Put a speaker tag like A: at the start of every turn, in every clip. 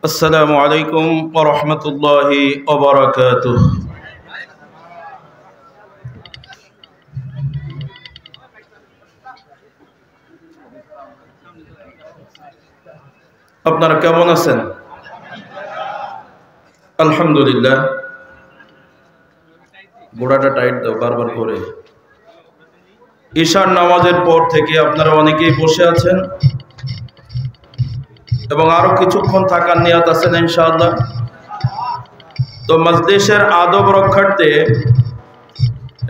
A: আসসালামু আলাইকুম ওয়া রাহমাতুল্লাহি ওয়া বারাকাতুহু। আপনারা কেমন আছেন? আলহামদুলিল্লাহ। গোড়াটা টাইট দাও বারবার করে। ঈশার নামাজের পর থেকে আপনারা অনেকেই বসে আছেন এবং আরো কিছুক্ষণ থাকার নিয়ত আছেন ইনশাআল্লাহ। তো মজলিসের আদব রক্ষার্থে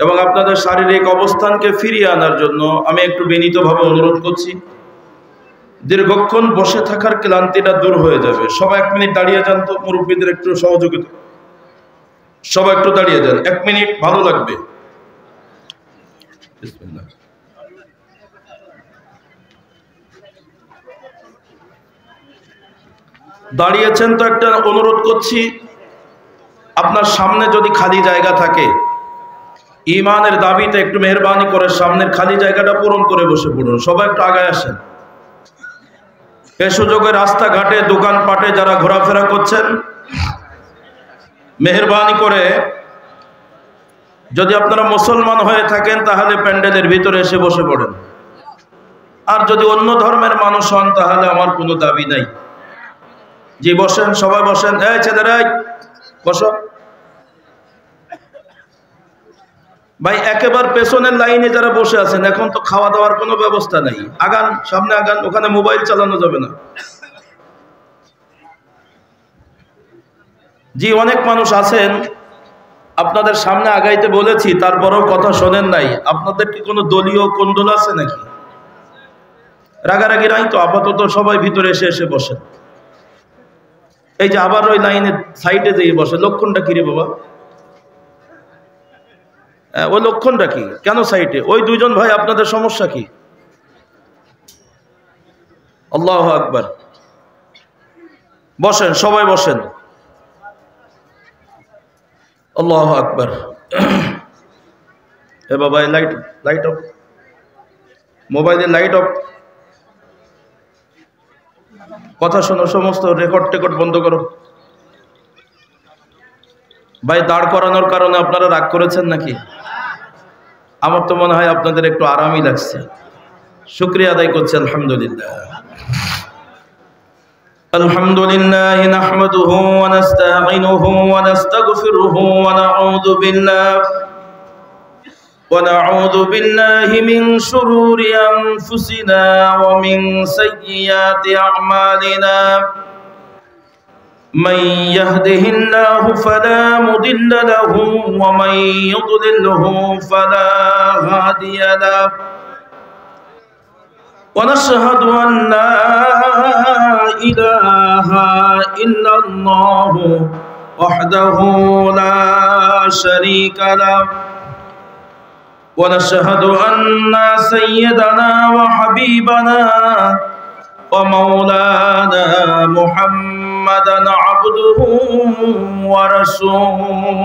A: এবং আপনাদের শারীরিক অবস্থানকে ফিরিয়ে আনার জন্য আমি একটু বিনীতভাবে অনুরোধ করছি, দীর্ঘক্ষণ বসে থাকার ক্লান্তিটা দূর হয়ে যাবে। সবাই 1 মিনিট দাঁড়িয়ে যান তো, মুরব্বীদের একটু সহযোগিতা। সবাই একটু দাঁড়িয়ে যান, 1 মিনিট, ভালো লাগবে। বিসমিল্লাহ। দাঁড়িয়েছেন তো একটা অনুরোধ করছি, আপনার সামনে যদি খালি জায়গা থাকে, ঈমানের দাবিতে একটু মেহেরবানি করে সামনের খালি জায়গাটা পূরণ করে বসে পড়ুন। সবাই একটু আগায় আসেন। এ সুযোগে রাস্তাঘাটে দোকানপাটে যারা ঘোরাফেরা করছেন, মেহেরবানি করে যদি আপনারা মুসলমান হয়ে থাকেন তাহলে প্যান্ডেলের ভিতরে এসে বসে পড়েন, আর যদি অন্য ধর্মের মানুষ হন তাহলে আমার কোনো দাবি নাই। জি বসেন, সবাই বসেন। এই ছেলেরা বসো ভাই। একেবারে পেছনের লাইনে যারা বসে আছেন, এখন তো খাওয়া দাওয়ার কোনো ব্যবস্থা নাই। আগান, সামনে আগান, ওখানে মোবাইল চালানো যাবে না। জি অনেক মানুষ আছেন, আপনাদের সামনে আগাইতে বলেছি, তারপরেও কথা শোনেন নাই। আপনাদের কি কোনো দলীয় কোন্দল আছে নাকি? রাগারাগি নাই তো? আপাতত সবাই ভিতরে এসে এসে বসেন। এই যে আবার ওই লাইনের সাইডে যেয়ে বসে, লক্ষণটা কি রে বাবা? ওই লক্ষণটা কি? কেন সাইডে? ওই দুইজন ভাই আপনাদের সমস্যা কি? আল্লাহু আকবার। বসেন, সবাই বসেন। আল্লাহু আকবার। এ বাবা, লাইট লাইট অফ, মোবাইলের লাইট অফ। কথা শোনো, সমস্ত রেকর্ড টেকর্ড বন্ধ করো। ভাই দাঁড় করানোর কারণে আপনারা রাগ করেছেন নাকি? আমার তো মনে হয় আপনাদের একটু আরামই লাগছে। শুকরিয়া আদায় করছি। আলহামদুলিল্লাহ। আলহামদুলিল্লাহ নাহমাদুহু ওয়া নাস্তাঈনুহু ওয়া নাস্তাগফিরুহু ওয়া নাউযু বিল্লাহি মিন শুরুরি আনফুসিনা ওয়া মিন সাইয়্যাতি আ'মালিনা। من يهده الله فلا مضل له ومن يضلله فلا هادي له ونشهد أن لا إله إلا الله وحده لا شريك له ونشهد أن سيدنا وحبيبنا ومولانا محمدا عبده ورسوله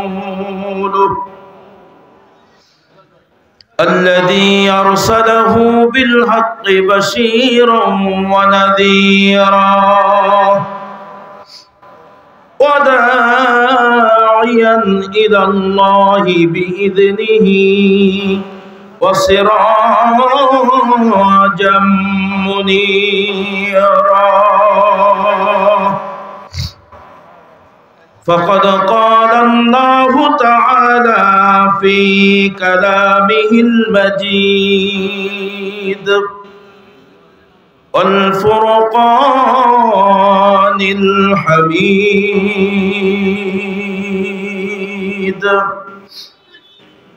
A: الذي أرسله بالحق بشيرا ونذيرا وداعيا إلى الله بإذنه وسراجا منيرا. فقد قال الله تعالى في كلامه المجيد والفرقان الحميد: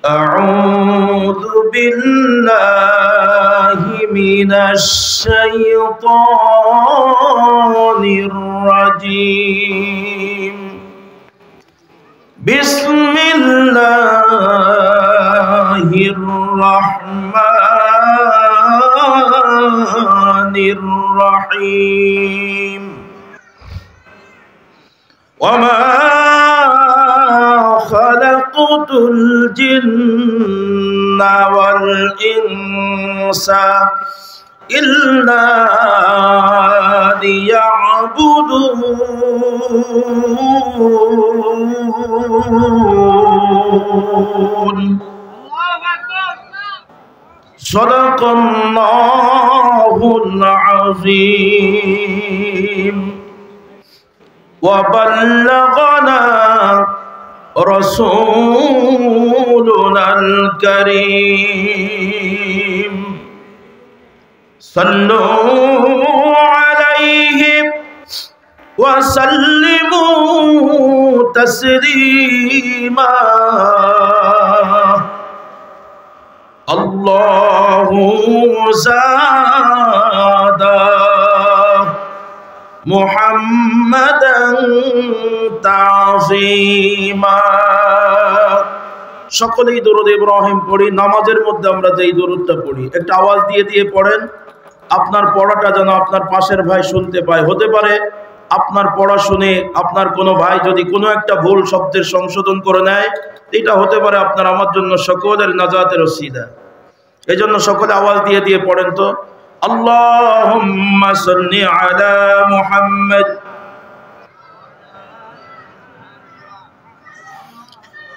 A: أعوذ بالله من الشيطان الرجيم. بسم الله الرحمن الرحيم. وما خلقت الجن والإنس إلا ليعبدون صدق الله العظيم وبلغنا رسولنا الكريم صلوا عليه وسلموا تسليما الله زاد محمدا تعظيما সকলেই দরুদ ইব্রাহিম পড়ি। নামাজের মধ্যে আমরা যেই দরুদটা পড়ি একটা আওয়াজ দিয়ে দিয়ে পড়েন, আপনার পড়াটা যেন আপনার পাশের ভাই শুনতে পায়। হতে পারে আপনার পড়া শুনে আপনার কোনো ভাই যদি কোনো একটা ভুল শব্দের সংশোধন করে নেয়, এটা হতে পারে আপনার আমার জন্য সকলের নাজাতের ওসিলা। এই জন্য সকলে আওয়াজ দিয়ে দিয়ে পড়েন তো, আল্লাহুম্মা সাল্লি আলা মুহাম্মাদ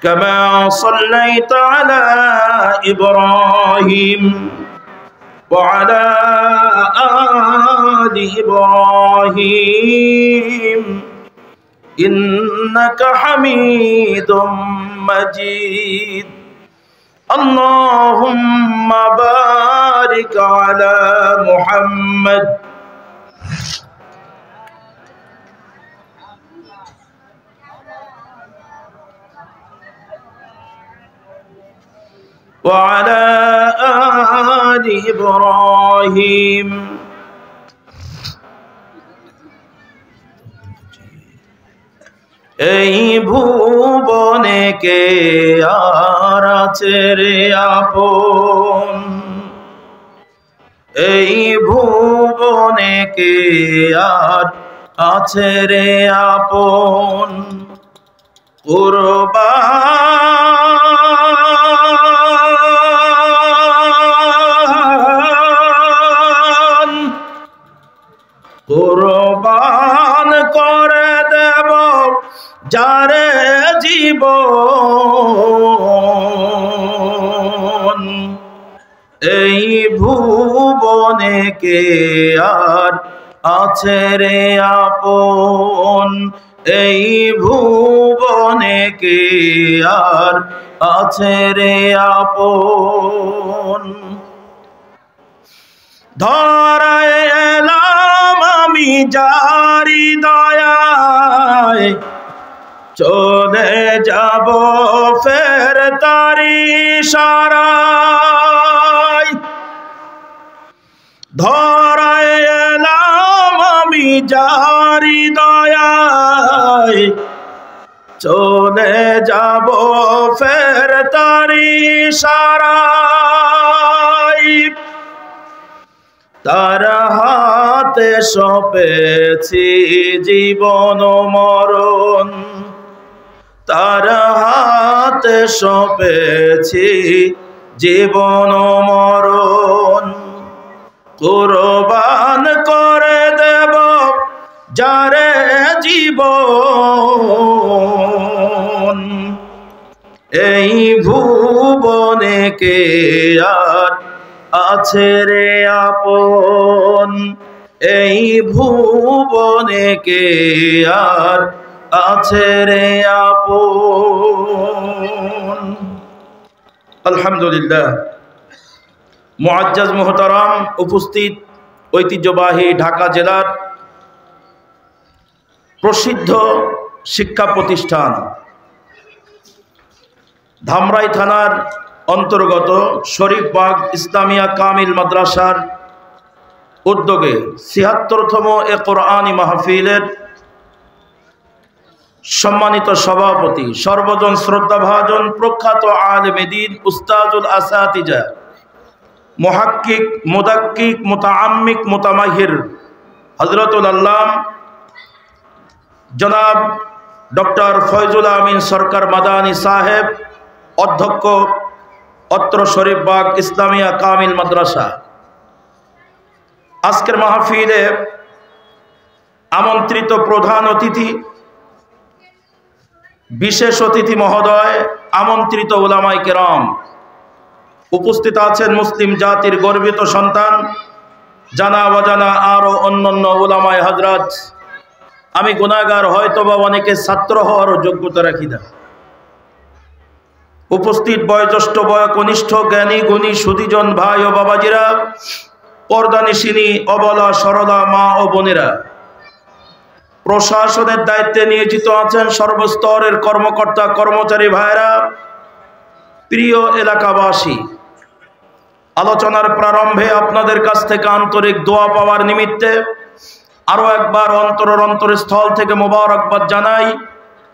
A: কামা সাল্লাইতা আলা ইব্রাহিম وعلى آل إبراهيم إنك حميد مجيد اللهم بارك على محمد وعلى آل إبراهيم এই ভুবনে কে আর আছে রে আপন, এই ভুবনে কে আর আছে রে আপন, কুরবান করে দেব যারে জীবন, এই ভুবনে কে আর আছে রে আপন, এই ভুবনে কে আর আছে রে আপন। ধরায় এলাম আমি যারি দয়ায়, চলে যাব ফের তারি ইশারায়। ধরায় এলাম আমি যারি দয়ায়, চলে যাব ফের তারি ইশারায়। তার হাতে সঁপেছি জীবন মরণ, তার হাতে সঁপেছি জীবন মরণ, কুরবান করে দেব যারে জীবন, এই ভুবনে কে আর আছে রে আপন, এই ভুবনে কে আর আছে রে আপন। আলহামদুলিল্লাহ। মুআজ্জাজ মুহতারাম উপস্থিত, ঐতিহ্যবাহী ঢাকা জেলার প্রসিদ্ধ শিক্ষা প্রতিষ্ঠান ধামরাই থানার অন্তর্গত শরীফবাগ ইসলামিয়া কামিল মাদ্রাসার উদ্যোগে ৭৬তম এ কোরআনী মাহফিলের সম্মানিত সভাপতি, সর্বজন শ্রদ্ধাভাজন প্রখ্যাত আলেমে দ্বীন উস্তাজুল আসাতিজা, মুহাক্কিক, মুদাক্কিক, মুতাআম্মিক, মুতামাহির হযরতুল আল্লাম জনাব ডক্টর ফয়জুল আমিন সরকার মাদানী সাহেব, অধ্যক্ষ অত্র শরীফবাগ ইসলামিয়া কামিল মাদ্রাসা, আজকের মাহফিলে আমন্ত্রিত প্রধান অতিথি, বিশেষ অতিথি মহোদয়, আমন্ত্রিত উলামায়ে কেরাম, উপস্থিত আছেন মুসলিম জাতির গর্বিত সন্তান, জানা অজানা আরও অন্যান্য উলামায়ে হযরত। আমি গুনাহগার, হয়তোবা অনেকে ছাত্র হওয়ারও যোগ্যতা রাখি না। উপস্থিত বয়োজ্যেষ্ঠ, বয়োকনিষ্ঠ, জ্ঞানী গুণী সুধীজন ভাই ও বাবাজিরা, পর্দানিশিনী, অবলা সরলা মা ও বোনেরা, প্রশাসনের দায়িত্বে নিয়োজিত আছেন সর্বস্তরের কর্মকর্তা কর্মচারী ভাইরা, প্রিয় এলাকাবাসী, আলোচনার প্রারম্ভে আপনাদের কাছ থেকে আন্তরিক দোয়া পাওয়ার নিমিত্তে আরো একবার অন্তরস্থল থেকে মোবারকবাদ জানাই।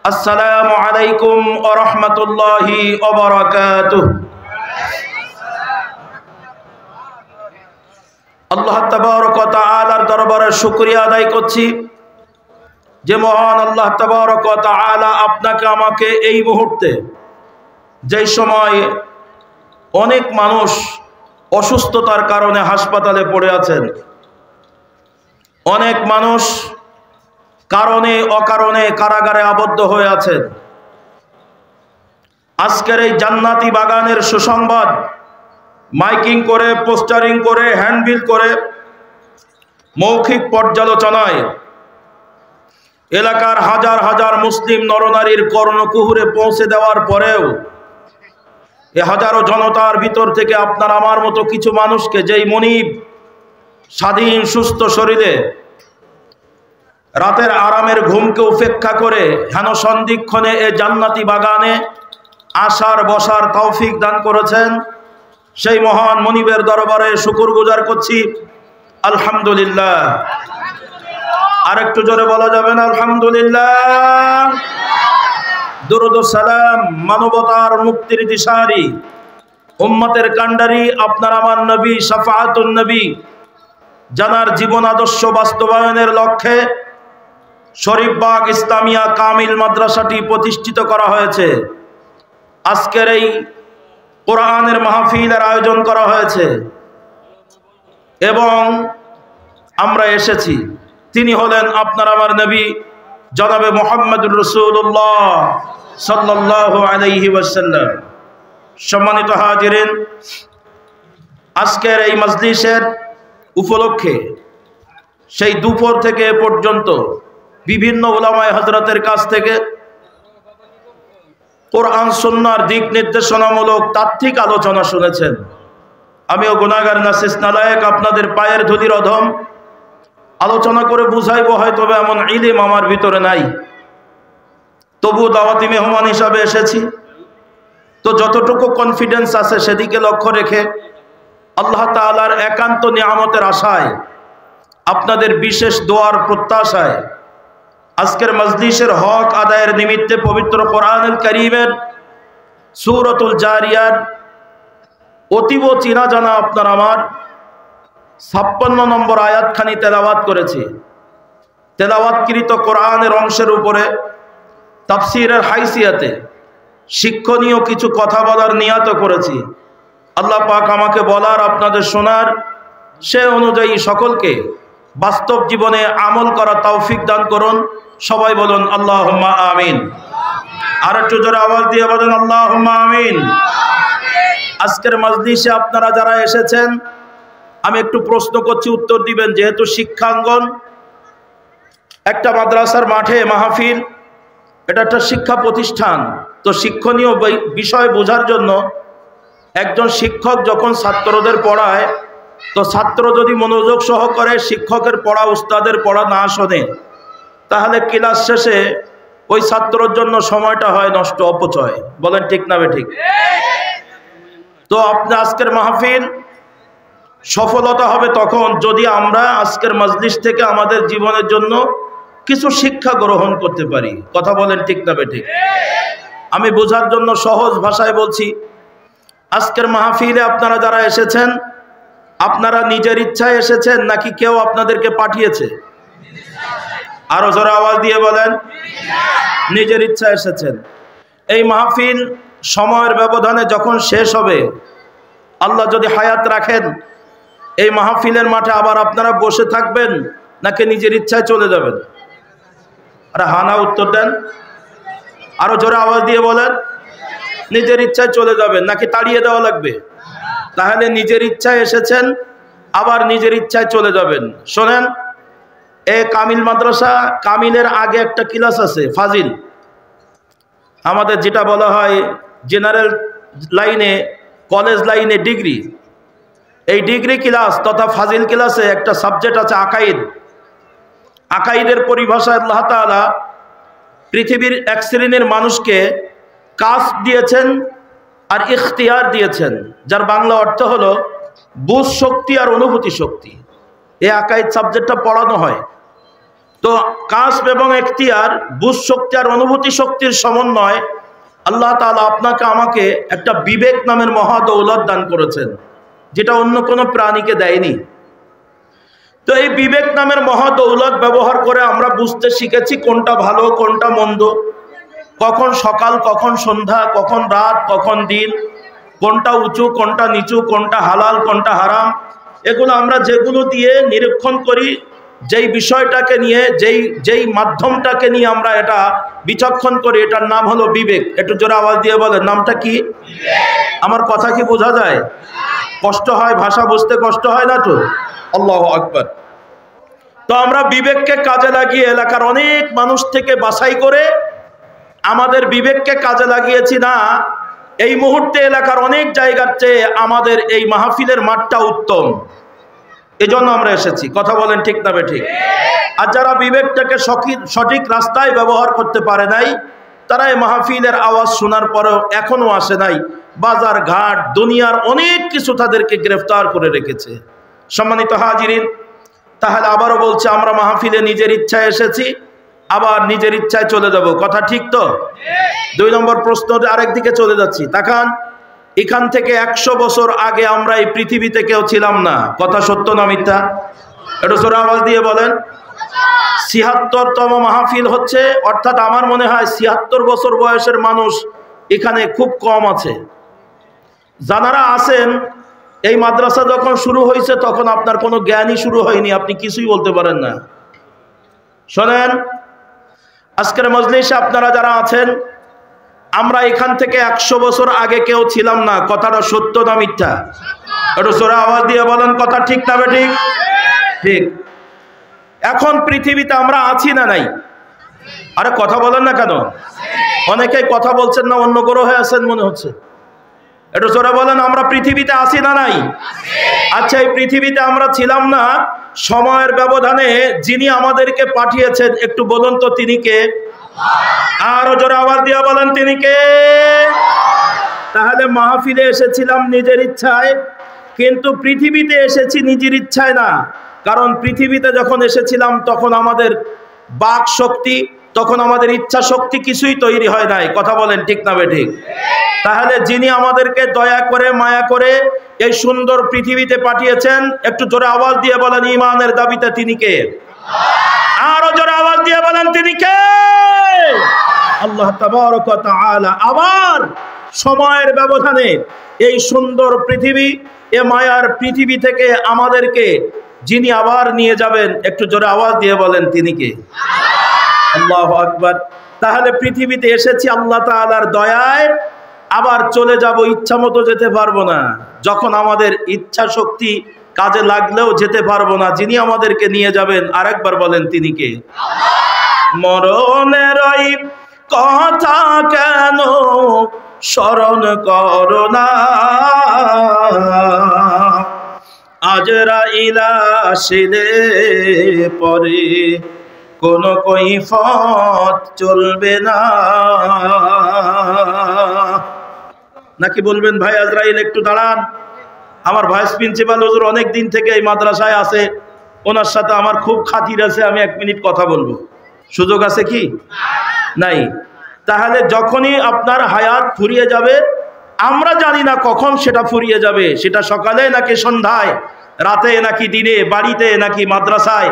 A: আসসালামু আলাইকুম ওয়া রাহমাতুল্লাহি ওয়া বারাকাতুহু। আল্লাহ তাবারক ওয়া তাআলার দরবারে শুকরিয়া আদায় করছি যে মহান আল্লাহ তাবারক ওয়া তাআলা আপনাকে আমাকে এই মুহূর্তে, যেই সময় অনেক মানুষ অসুস্থতার কারণে হাসপাতালে পড়ে আছেন, অনেক মানুষ কারণে অকারণে কারাগারে আবদ্ধ হয়ে আছেন, আজকের এই জান্নাতি বাগানের সুসংবাদ মাইকিং করে, পোস্টারিং করে, হ্যান্ডবিল করে, মৌখিক পর্যালোচনায় এলাকার হাজার হাজার মুসলিম নরনারীর কর্ণকুহুরে পৌঁছে দেওয়ার পরেও এ হাজারো জনতার ভিতর থেকে আপনার আমার মতো কিছু মানুষকে, যেই মনিব স্বাধীন সুস্থ শরীরে রাতের আরামের ঘুমকে উপেক্ষা করে হেন সন্ধিক্ষণে এ জান্নাতি বাগানে আসার বসার তৌফিক দান করেছেন, সেই মহান মনিবের দরবারে শুকরগুজার করছি। আলহামদুলিল্লাহ। আরেকটু জোরে বলা যাবে না? আলহামদুলিল্লাহ। দুরূদ ও সালাম মানবতার মুক্তির দিশারি, উম্মতের কান্ডারি, আপনার আমার নবী শাফাআতুন নবী জানার জীবন আদর্শ বাস্তবায়নের লক্ষ্যে শরীফবাগ ইসলামিয়া কামিল মাদ্রাসাটি প্রতিষ্ঠিত করা হয়েছে। আজকের এই কোরআনের মাহফিলের আয়োজন করা হয়েছে এবং আমরা এসেছি। তিনি হলেন আপনার আমার নবী জনাবে মুহাম্মদুর রাসূলুল্লাহ সাল্লাল্লাহু আলাইহি ওয়াসাল্লাম। সম্মানিত হাজিরিন, আজকের এই মজলিসের উপলক্ষে সেই দুপুর থেকে এ পর্যন্ত বিভিন্ন উলামায়ে হযরতের কাছ থেকে কোরআন সুন্নাহর দিক নির্দেশনামূলক তাত্ত্বিক আলোচনা শুনেছেন। আমিও গুনাহগার, নাসিস, নালায়েক, আপনাদের পায়ের ধুলির অধম। আলোচনা করে বুঝাইব হয়তো এমন ইলম আমার ভিতরে নাই, তবু দাওয়াতি মেহমান হিসাবে এসেছি, তো যতটুকু কনফিডেন্স আছে সেদিকে লক্ষ্য রেখে আল্লাহ তাআলার একান্ত নিয়ামতের আশায়, আপনাদের বিশেষ দোয়ার প্রত্যাশায় আজকের মজলিসের হক আদায়ের নিমিত্তে পবিত্র কোরআনুল কারীমের সূরাতুল জারিয়ার অতীব চিনা জানা আপনার আমার 56 নম্বর আয়াতখানি তেলাওয়াত করেছি। তেলাওয়াতকৃত কোরআনের অংশের উপরে তাফসীরের হাইসিয়াতে শিক্ষণীয় কিছু কথা বলার নিয়ত করেছি। আল্লাহ পাক আমাকে বলার, আপনাদের শোনার, সে অনুযায়ী সকলকে বাস্তব জীবনে আমল করা তৌফিক দান করুন। সবাই বলুন আল্লাহুম্মা আমিন। আর একটু জোরে আওয়াজ দিয়ে বলুন আল্লাহুম্মা আমিন। আজকের মজলিসে আপনারা যারা এসেছেন, আমি একটু প্রশ্ন করছি, উত্তর দিবেন। যেহেতু শিক্ষাঙ্গন, একটা মাদ্রাসার মাঠে মাহফিল, এটা একটা শিক্ষা প্রতিষ্ঠান, তো শিক্ষণীয় বিষয় বোঝার জন্য একজন শিক্ষক যখন ছাত্রদের পড়ায়, তো ছাত্র যদি মনোযোগ সহকারে শিক্ষকের পড়া, উস্তাদের পড়া না শোনে, তাহলে ক্লাস শেষে ওই ছাত্রর জন্য সময়টা হয় নষ্ট, অপচয়। বলেন ঠিক না বেঠিক? তো আপনি আজকের মাহফিল সফলতা হবে তখন যদি আমরা আজকের মজলিস থেকে আমাদের জীবনের জন্য কিছু শিক্ষা গ্রহণ করতে পারি। কথা বলেন ঠিক না বেঠিক? আমি বোঝার জন্য সহজ ভাষায় বলছি, আজকের মাহফিলে আপনারা যারা এসেছেন, আপনারা নিজের ইচ্ছায় এসেছেন নাকি কেউ আপনাদেরকে পাঠিয়েছে? আরো জোরে আওয়াজ দিয়ে বলেন। নিজের ইচ্ছা এসেছেন। এই মাহফিল সময়ের ব্যবধানে যখন শেষ হবে, আল্লাহ যদি হায়াত রাখেন, এই মাহফিলের মাঠে আবার আপনারা বসে থাকবেন নাকি নিজের ইচ্ছায় চলে যাবেন? আরে হানা উত্তর দেন, আরো জোরে আওয়াজ দিয়ে বলেন। নিজের ইচ্ছায় চলে যাবেন নাকি তাড়িয়ে দেওয়া লাগবে? তাহলে নিজের ইচ্ছায় এসেছেন, আবার নিজের ইচ্ছায় চলে যাবেন। শোনেন, এ কামিল মাদ্রাসা, কামিলের আগে একটা ক্লাস আছে ফাজিল, আমাদের যেটা বলা হয় জেনারেল লাইনে, কলেজ লাইনে ডিগ্রি। এই ডিগ্রি ক্লাস তথা ফাজিল ক্লাসে একটা সাবজেক্ট আছে আকাইদ। আকাইদের পরিভাষায় আল্লাহ তাআলা পৃথিবীর এক শ্রেণীর মানুষকে কাসব দিয়েছেন আর ইখতিয়ার দিয়েছেন, যার বাংলা অর্থ হলো বুঝ শক্তি আর অনুভূতি শক্তি। এই আকাইদ সাবজেক্টটা পড়ানো হয়। তো কাসব এবং ইখতিয়ার, বুঝ শক্তি আর অনুভূতি শক্তির সমন্বয় আল্লাহ তাআলা আপনাকে আমাকে একটা বিবেক নামের মহা দৌলত দান করেছেন, যেটা অন্য কোনো প্রাণীকে দেয়নি। তো এই বিবেক নামের মহা দৌলত ব্যবহার করে আমরা বুঝতে শিখেছি কোনটা ভালো কোনটা মন্দ, কখন সকাল কখন সন্ধ্যা, কখন রাত কখন দিন, কোনটা উঁচু কোনটা নিচু, কোনটা হালাল কোনটা হারাম। এগুলো আমরা যেগুলো দিয়ে নিরীক্ষণ করি, যেই বিষয়টাকে নিয়ে, যেই মাধ্যমটাকে নিয়ে আমরা এটা বিচক্ষণ করি, এটার নাম হলো বিবেক। একটু জোরে আওয়াজ দিয়ে বলেন, নামটা কি? আমার কথা কি বোঝা যায়? কষ্ট হয়, ভাষা বুঝতে কষ্ট হয় না তো? আল্লাহু আকবার। তো আমরা বিবেককে কাজে লাগিয়ে এলাকার অনেক মানুষ থেকে বাছাই করে আমাদের বিবেককে কাজে লাগিয়েছি না, এই মুহূর্তে এলাকার অনেক জায়গার চেয়ে আমাদের এই মাহফিলের মাঠটা উত্তম। এজন্য আমরা এসেছি। কথা বলেন ঠিক না বেঠিক? আর যারা বিবেকটাকে সঠিক রাস্তায় ব্যবহার করতে পারে নাই, তারা এই মাহফিলের আওয়াজ শোনার পরেও এখনো আসে নাই। বাজার ঘাট দুনিয়ার অনেক কিছু তাদেরকে গ্রেফতার করে রেখেছে। সম্মানিত হাজিরিন, তাহলে আবারও বলছি, আমরা মাহফিলে নিজের ইচ্ছায় এসেছি, আবার নিজের ইচ্ছায় চলে যাব। কথা ঠিক তো? 2 নম্বর প্রশ্ন, আরেকদিকে চলে যাচ্ছি। তাকান, এখান থেকে 100 বছর আগে আমরা এই পৃথিবীতে কেউ ছিলাম না। কথা সত্য না মিথ্যা? একটু জোরে আওয়াজ দিয়ে বলেন। 76তম মাহফিল হচ্ছে, অর্থাৎ আমার মনে হয় 76 বছর বয়সের মানুষ এখানে খুব কম আছে। যারা আছেন, এই মাদ্রাসা যখন শুরু হয়েছে তখন আপনার কোনো জ্ঞানই শুরু হয়নি, আপনি কিছুই বলতে পারেন না। শোনেন, আজকের মজলিসে আপনারা যারা আছেন, আমরা এখান থেকে 100 বছর আগে কেউ ছিলাম না। কথাটা সত্য না মিথ্যা? একটু জোরে আওয়াজ দিয়ে বলেন, কথা ঠিক না বেঠিক? ঠিক। এখন পৃথিবীতে আমরা আছি না নাই? আরে কথা বলেন না কেন? অনেকেই কথা বলছেন না, অন্য গ্রহে আছেন মনে হচ্ছে। একটু জোরে বলেন, আমরা পৃথিবীতে আছি না নাই? আচ্ছা, এই পৃথিবীতে আমরা ছিলাম না, সময়ের ব্যবধানে যিনি আমাদেরকে পাঠিয়েছেন, একটু বলুন তো তিনি কে? আরো জোরে আওয়াজ দিয়ে বলেন, তিনি কে? তাহলে মাহফিলে এসেছিলাম নিজের ইচ্ছায়, কিন্তু পৃথিবীতে এসেছি নিজের ইচ্ছায় না। কারণ পৃথিবীতে যখন এসেছিলাম তখন আমাদের বাক শক্তি, তখন আমাদের ইচ্ছা শক্তি কিছুই তৈরি হয় নাই। কথা বলেন ঠিক না বেঠিক? তাহলে যিনি আমাদেরকে দয়া করে মায়া করে এই সুন্দর পৃথিবীতে পাঠিয়েছেন, একটু জোরে আওয়াজ দিয়ে বলেন ঈমানের দাবিতে তিনি কে? আরো জোরে আওয়াজ দিয়ে বলেন, তিনি কে? আল্লাহ তাবারক ওয়া তাআলা। আবার সময়ের ব্যবধানে এই সুন্দর পৃথিবী, এ মায়ার পৃথিবী থেকে আমাদেরকে যিনি আবার নিয়ে যাবেন, একটু জোরে আওয়াজ দিয়ে বলেন, তিনি কে? আল্লাহু আকবার। তাহলে পৃথিবীতে এসেছি আল্লাহ তাআলার দয়ায়, আবার চলে যাব, ইচ্ছা মতো যেতে পারবো না। যখন আমাদের ইচ্ছা শক্তি কাজে লাগলেও যেতে পারবো না, যিনি আমাদেরকে নিয়ে যাবেন, আরেকবার বলেন, তিনি কে? মরণের ওই কথা কেন স্মরণ করো না, আজরাইল আসিলে পরে কোনো কৈফিয়ত চলবে না। নাকি বলবেন, ভাই আজরাইল একটু দাঁড়ান, আমার ভাইস প্রিন্সিপাল হুজুর অনেক দিন থেকে এই মাদ্রাসায় আছে, ওনার সাথে আমার খুব খাতির আছে, আমি 1 মিনিট কথা বলবো। সুযোগ আছে কি? নাই। তাহলে যখনই আপনার হায়াত ফুরিয়ে যাবে, আমরা জানি না কখন সেটা ফুরিয়ে যাবে, সেটা সকালে নাকি সন্ধ্যায়, রাতে নাকি দিনে, বাড়িতে নাকি মাদ্রাসায়,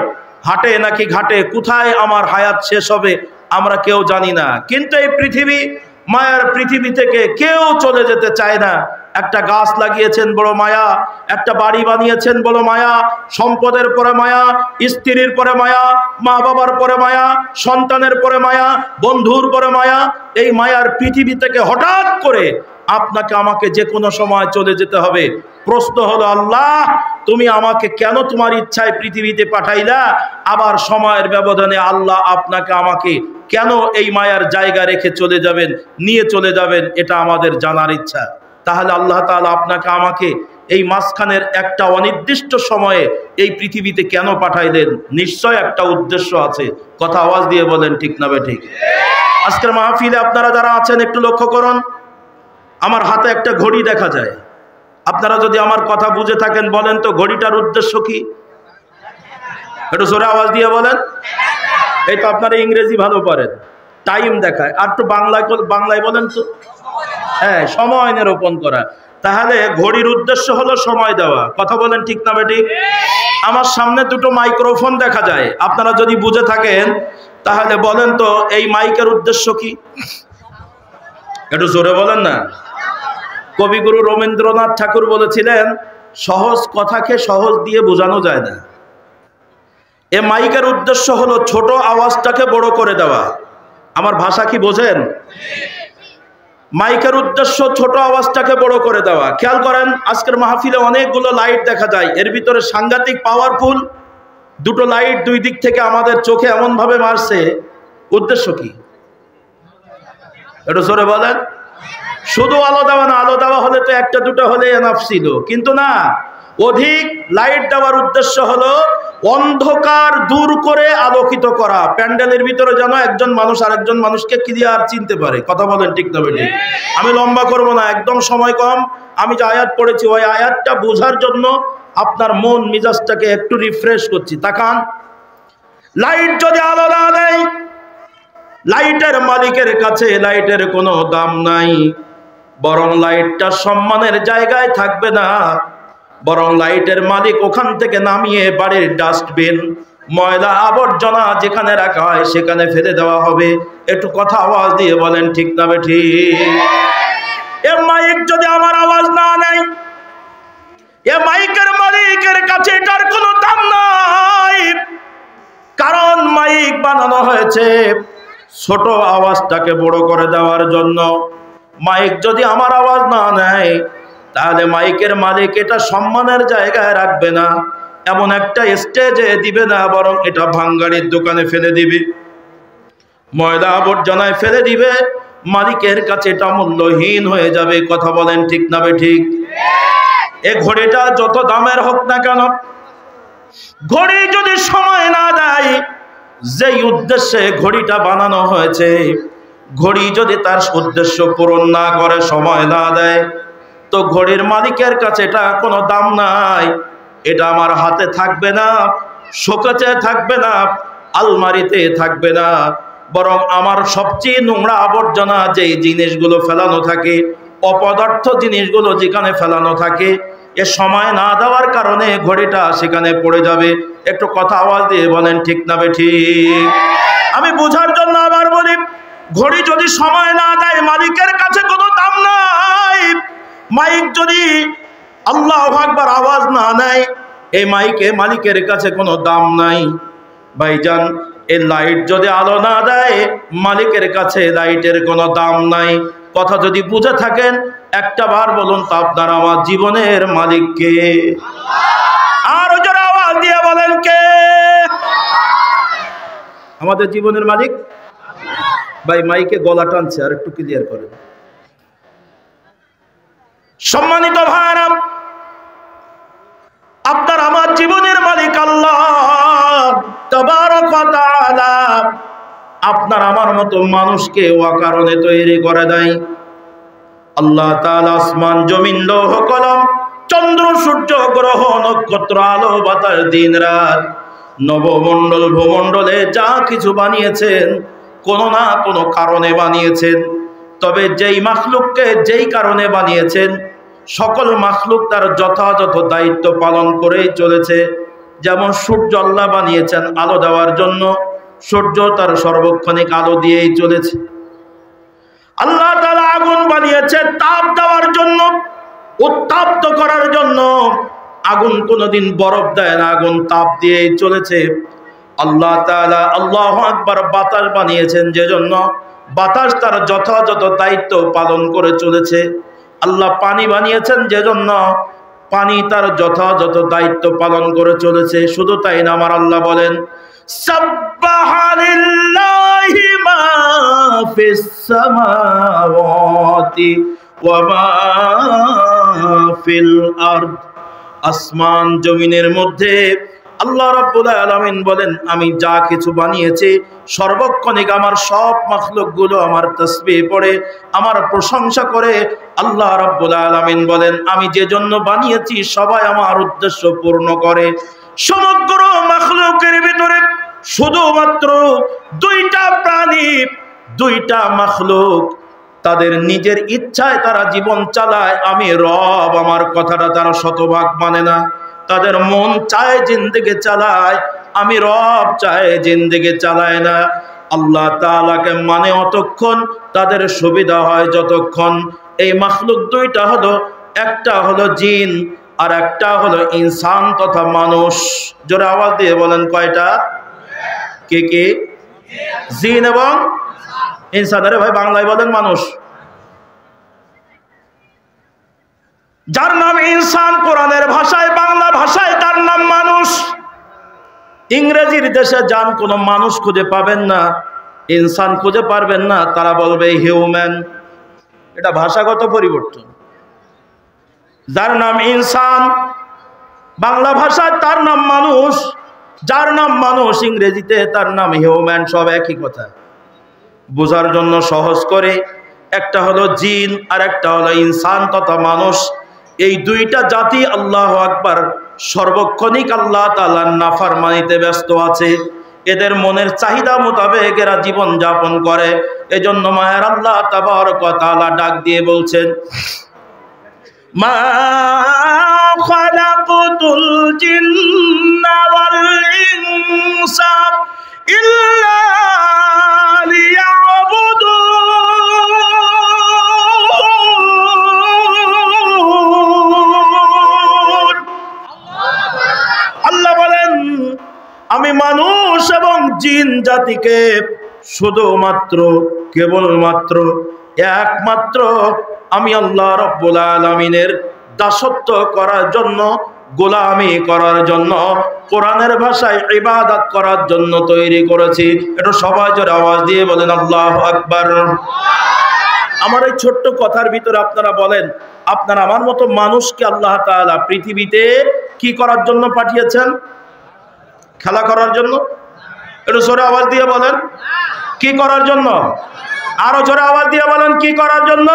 A: হাটে নাকি ঘাটে, কোথায় আমার হায়াত শেষ হবে আমরা কেউ জানি না। কিন্তু এই পৃথিবী, মায়ার পৃথিবী থেকে কেউ চলে যেতে চায় না, একটা গাছ লাগিয়েছেন বড় মায়া, একটা বাড়ি বানিয়েছেন বড় মায়া, সম্পদের পরে মায়া, স্ত্রীর পরে মায়া, মা বাবার পরে মায়া, সন্তানের পরে মায়া, বন্ধুর পরে মায়া। এই মায়ার পৃথিবী থেকে হঠাৎ করে আপনাকে আমাকে যে কোনো সময় চলে যেতে হবে। প্রশ্ন হলো, আল্লাহ তুমি আমাকে কেন তোমার ইচ্ছায় পৃথিবীতে পাঠাইলা? আবার সময়ের ব্যবধানে আল্লাহ আপনাকে আমাকে কেন এই মায়ার জায়গা রেখে চলে যাবেন, নিয়ে চলে যাবেন, এটা আমাদের জানার ইচ্ছা। তাহলে আল্লাহ তাআলা আপনাকে আমাকে এই মাঝখানের একটা অনির্দিষ্ট সময়ে এই পৃথিবীতে কেন পাঠাইলেন? নিশ্চয় একটা উদ্দেশ্য আছে। কথা আওয়াজ দিয়ে বলেন, ঠিক না বেঠিক? আজকের মাহফিলে আপনারা যারা আছেন একটু লক্ষ্য করুন, আমার হাতে একটা ঘড়ি দেখা যায়। আপনারা যদি আমার কথা বুঝে থাকেন বলেন তো ঘড়িটার উদ্দেশ্য কি? একটু জোরে আওয়াজ দিয়ে বলেন। এই তো আপনারা ইংরেজি ভালো পারেন, টাইম দেখায়। আর একটু বাংলায় বলেন তো। হ্যাঁ, সময় নিরূপণ করা। তাহলে ঘড়ির উদ্দেশ্য হলো সময় দেওয়া। কথা বলেন, ঠিক না বেঠিক? আমার সামনে দুটো মাইক্রোফোন দেখা যায়। আপনারা যদি বুঝে থাকেন তাহলে বলেন তো এই মাইকের উদ্দেশ্য কি? একটু জোরে বলেন না। কবিগুরু রবীন্দ্রনাথ ঠাকুর বলেছিলেন, সহজ কথাকে সহজ দিয়ে বোঝানো যায় না। এ মাইকের উদ্দেশ্য হলো ছোট আওয়াজটাকে বড় করে দেওয়া। আমার ভাষা কি বোঝেন? মাইকের উদ্দেশ্য ছোট আওয়াজটাকে বড় করে দেওয়া। খেয়াল করেন, আজকের মাহফিলে অনেকগুলো লাইট দেখা যায়, এর ভিতরে সাংঘাতিক পাওয়ারফুল দুটো লাইট দুই দিক থেকে আমাদের চোখে এমন ভাবে মারছে। উদ্দেশ্য কি? একটু জোরে বলেন। শুধু আলো দেওয়া না, আলো দেওয়া হলে তো একটা দুটো হলে এনাফ ছিল, কিন্তু না, অধিক লাইট দেওয়ার উদ্দেশ্য হলো অন্ধকার দূর করে আলোকিত করা। প্যান্ডেলের ভিতরে যেন একজন মানুষ আরেকজন মানুষকে ক্লিয়ার চিনতে পারে। কথা বলেন, ঠিক না বেঠিক? আমি লম্বা করব না, একদম সময় কম। আমি যে আয়াত পড়েছি ওই আয়াতটা বোঝার জন্য আপনার মন মিজাজটাকে একটু রিফ্রেশ করছি। তাকান, লাইট যদি আলো না দেয়, লাইটের মালিকের কাছে লাইটের কোনো দাম নাই, বরং লাইটটা সম্মানের জায়গায় থাকবে না, বরং লাইটের মালিক ওখান থেকে নামিয়ে বাড়ির ডাস্টবিন, ময়লা আবর্জনা যেখানে রাখা হয় সেখানে ফেলে দেওয়া হবে। একটু কথা আওয়াজ দিয়ে বলেন, ঠিক না বেঠিক? এ মাইক যদি আমার আওয়াজ না নেয়, এ মাইকের মালিকের কাছে এটার কোনো দাম নাই। কারণ মাইক বানানো হয়েছে ছোট আওয়াজটাকে বড় করে দেওয়ার জন্য। মাইক যদি আমার আওয়াজ না নেয় তাহলে মাইকের মালিক এটা সম্মানের জায়গায় রাখবে না, এমন একটা স্টেজে দিবে না, বরং এটা ভাঙ্গাড়ির দোকানে ফেলে দিবে, ময়লা আবর্জনায় ফেলে দিবে। মালিকের কাছে এটা মূল্যহীন হয়ে যাবে। কথা বলেন, ঠিক না বেঠিক? এ ঘড়িটা যত দামের হোক না কেন, ঘড়ি যদি সময় না দেয়, যেই উদ্দেশ্যে ঘড়িটা বানানো হয়েছে, ঘড়ি যদি তার উদ্দেশ্য পূরণ না করে, সময় না দেয়, তো ঘড়ির মালিকের কাছে এটা কোনো দাম নাই। এটা আমার হাতে থাকবে না, শোকেসে থাকবে না, আলমারিতে থাকবে না, বরং আমার সবচেয়ে নোংরা আবর্জনা যেই জিনিসগুলো ফেলানো থাকে, অপদার্থ জিনিসগুলো যেখানে ফেলানো থাকে, এ সময় না দেওয়ার কারণে ঘড়িটা সেখানে পড়ে যাবে। একটু কথা আওয়াজ দিয়ে বলেন, ঠিক না বেঠিক? আমি বোঝার জন্য আবার বলি, ঘড়ি যদি সময় না দেয় মালিকের কাছে কোনো দাম নাই। মাইক যদি আল্লাহু আকবার আওয়াজ না নেয়, এই মাইকে মালিকের কাছে কোনো দাম নাই। ভাইজান, এই লাইট যদি আলো না দেয়, মালিকের কাছে লাইটের কোনো দাম নাই। কথা যদি বুঝে থাকেন একটা বার বলুন তো, আপনার আমার জীবনের মালিক কে? আর যারা আওয়াজ দিয়ে বলেন, কে আমাদের জীবনের মালিক? ভাই মাইকে গলা টানছে, আর একটু ক্লিয়ার করেন। সম্মানিত ভাইরা, আপনার আমার জীবনের মালিক আল্লাহ তাবারক ওয়া তাআলা আপনার আমার মতো মানুষকে অকারণে তৈরি করে দেয়। আল্লাহ তাআলা আসমান জমিন লৌহ কলম চন্দ্র সূর্য গ্রহ নক্ষত্র আলো বাতাস দিন রাত নবমণ্ডল ভূমণ্ডলে যা কিছু বানিয়েছেন কোনো না কোনো কারণে বানিয়েছেন। তবে যেই মাখলুককে যেই কারণে বানিয়েছেন, সকল মাখলুক তার যথাযথ দায়িত্ব পালন করেই চলেছে। যেমন সূর্য আল্লাহ বানিয়েছেন আলো দেওয়ার জন্য, সূর্য তার সর্বক্ষণিক আলো দিয়েই চলেছে। আল্লাহ তাআলা আগুন বানিয়েছে তাপ দেওয়ার জন্য, উত্তপ্ত করার জন্য। আগুন কোনোদিন বরফ দেয় না, আগুন তাপ দিয়েই চলেছে। আল্লাহ তাআলা আল্লাহু আকবার বাতাস বানিয়েছেন যেজন্য বাতাস তার যথাযথ দায়িত্ব পালন করে চলেছে। আল্লাহ পানি বানিয়েছেন যেজন্য পানি তার যথাযথ দায়িত্ব পালন করে চলেছে। শুধু তাই না, আমার আল্লাহ বলেন সাব্বাহা লিল্লাহি মা ফিস সামাওয়াতি ওয়া মা ফিল আরদ। আসমান জমিনের মধ্যে আল্লাহ রাব্বুল আলামিন বলেন আমি যা কিছু বানিয়েছি সর্বক্ষণিক আমার সব মাখলুকগুলো আমার তাসবিহ পড়ে আমার প্রশংসা করে। আল্লাহ রাব্বুল আলামিন বলেন আমি যে জন্য বানিয়েছি সবাই আমার উদ্দেশ্য পূর্ণ করে। সমগ্র মাখলুকের ভিতরে শুধুমাত্র দুইটা প্রাণী, দুইটা মাখলুক তাদের নিজের ইচ্ছায় তারা জীবন চালায়। আমি রব আমার কথাটা তারা শতভাগ মানে না। তাদের মন চায় জিন্দেগি চালায়, আমি রব চায় জিন্দেগি চালায় না। আল্লাহ তাআলাকে মানে অতক্ষণ তাদের সুবিধা হয় যতক্ষণ। এই মাখলুক দুইটা হলো, একটা হলো জিন আর একটা হলো ইনসান তথা মানুষ। জোরে আওয়াজ দিয়ে বলেন কয়টা? কে কে? জিন এবং ইনসান। আরে ভাই বাংলায় বলেন মানুষ। যার নাম ইনসান কোরআনের ভাষায়, বাংলা ভাষায় তার নাম মানুষ। ইংরেজির দেশে যান কোনো মানুষ খুঁজে পাবেন না, ইনসান খুঁজে পারবেন না, তারা বলবে হিউম্যান। এটা ভাষাগত পরিবর্তন। যার নাম ইনসান বাংলা ভাষায় তার নাম মানুষ, যার নাম মানুষ ইংরেজিতে তার নাম হিউম্যান, সব একই কথা। বোঝার জন্য সহজ করে, একটা হলো জিন আর একটা হলো ইনসান তথা মানুষ। এই দুইটা জাতি আল্লাহু আকবার সর্বক্ষণিক আল্লাহ তাআলার নাফরমানিতে ব্যস্ত আছে। এদের মনের চাহিদা মোতাবেক এরা জীবন যাপন করে। এজন্য মায়ের আল্লাহ তাবারক ওয়া তাআলা ডাক দিয়ে বলছেন মা খালাকুতুল জিন্না ওয়াল ইনসা ইল্লা লিয়াবুদুন। আল্লাহ বলেন আমি মানুষ এবং জিন জাতিকে শুধুমাত্র কেবলমাত্র একমাত্র আমি আল্লাহ রাব্বুল আলামিনের দাসত্ব করার জন্য, গোলামি করার জন্য, কোরআনের ভাষায় ইবাদত করার জন্য তৈরি করেছি। এটা সবাই জোরে আওয়াজ দিয়ে বলেন আল্লাহু আকবার। আমার এই ছোট্ট কথার ভিতরে আপনারা বলেন, আপনার আমার মতো মানুষকে আল্লাহ তাআলা পৃথিবীতে কি করার জন্য পাঠিয়েছেন? খেলা করার জন্য? একটু জোরে আওয়াজ দিয়ে বলেন কি করার জন্য? আরো জোরে আওয়াজ দিয়ে বলেন কি করার জন্য?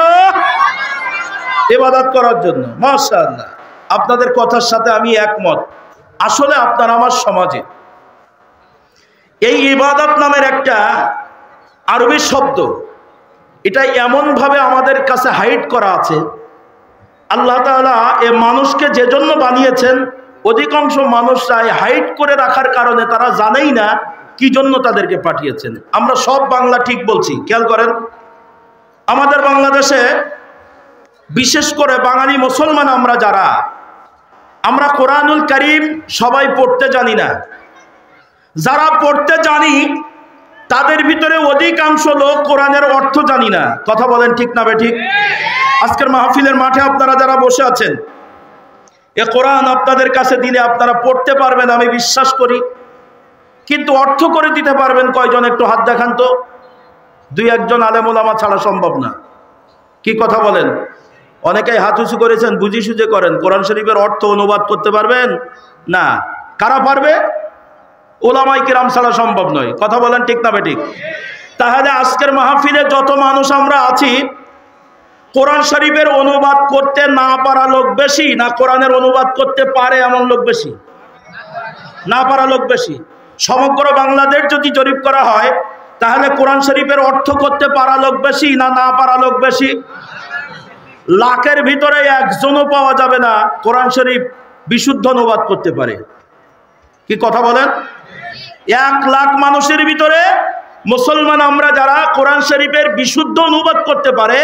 A: ইবাদত করার জন্য। মাশাআল্লাহ, আপনাদের কথার সাথে আমি একমত। আসলে আপনার আমার সমাজে এই ইবাদত নামের একটা আরবি শব্দ, এটা এমন ভাবে আমাদের কাছে হাইড করা আছে। আল্লাহ তাআলা এই মানুষকে যে জন্য বানিয়েছেন, অধিকাংশ মানুষরাই হাইড করে রাখার কারণে তারা জানেই না কি জন্য তাদেরকে পাঠিয়েছেন। আমরা সব বাংলা ঠিক বলছি, খেয়াল করেন। আমাদের বাংলাদেশে বিশেষ করে বাঙালি মুসলমান আমরা যারা, আমরা কোরআনুল কারীম সবাই পড়তে জানি না। যারা পড়তে জানি তাদের ভিতরে অধিকাংশ লোক কোরআনের অর্থ জানি না। কথা বলেন ঠিক না বেঠিক? আজকের মাহফিলের মাঠে আপনারা যারা বসে আছেন, এ কোরআন আপনাদের কাছে দিলে আপনারা পড়তে পারবেন আমি বিশ্বাস করি, কিন্তু অর্থ করে দিতে পারবেন কয়জন? একটু হাত দেখান তো। দুই একজন আলেম ওলামা ছাড়া সম্ভব না। কি কথা বলেন? অনেকেই হাত উঁচু করেছেন, বুঝি সুঝে করেন। কোরআন শরীফের অর্থ অনুবাদ করতে পারবেন না? কারা পারবে? ওলামায়ে কিরাম ছাড়া সম্ভব নয়। কথা বলেন ঠিক না বেঠিক? তাহলে আজকের মাহফিলে যত মানুষ আমরা আছি, কোরআন শরীফের অনুবাদ করতে না পারা লোক বেশি না কোরআনের অনুবাদ করতে পারে এমন লোক বেশি? না পারা লোক বেশি। সমগ্র বাংলাদেশ যদি জরিপ করা হয় তাহলে কোরআন শরীফের অর্থ করতে পারা লোক বেশি না না পারা লোক বেশি? লাখের ভিতরে একজনও পাওয়া যাবে না কোরআন শরীফ বিশুদ্ধ অনুবাদ করতে পারে। কি কথা বলেন? 1 লাখ মানুষের ভিতরে মুসলমান আমরা যারা কোরআন শরীফের বিশুদ্ধ অনুবাদ করতে পারে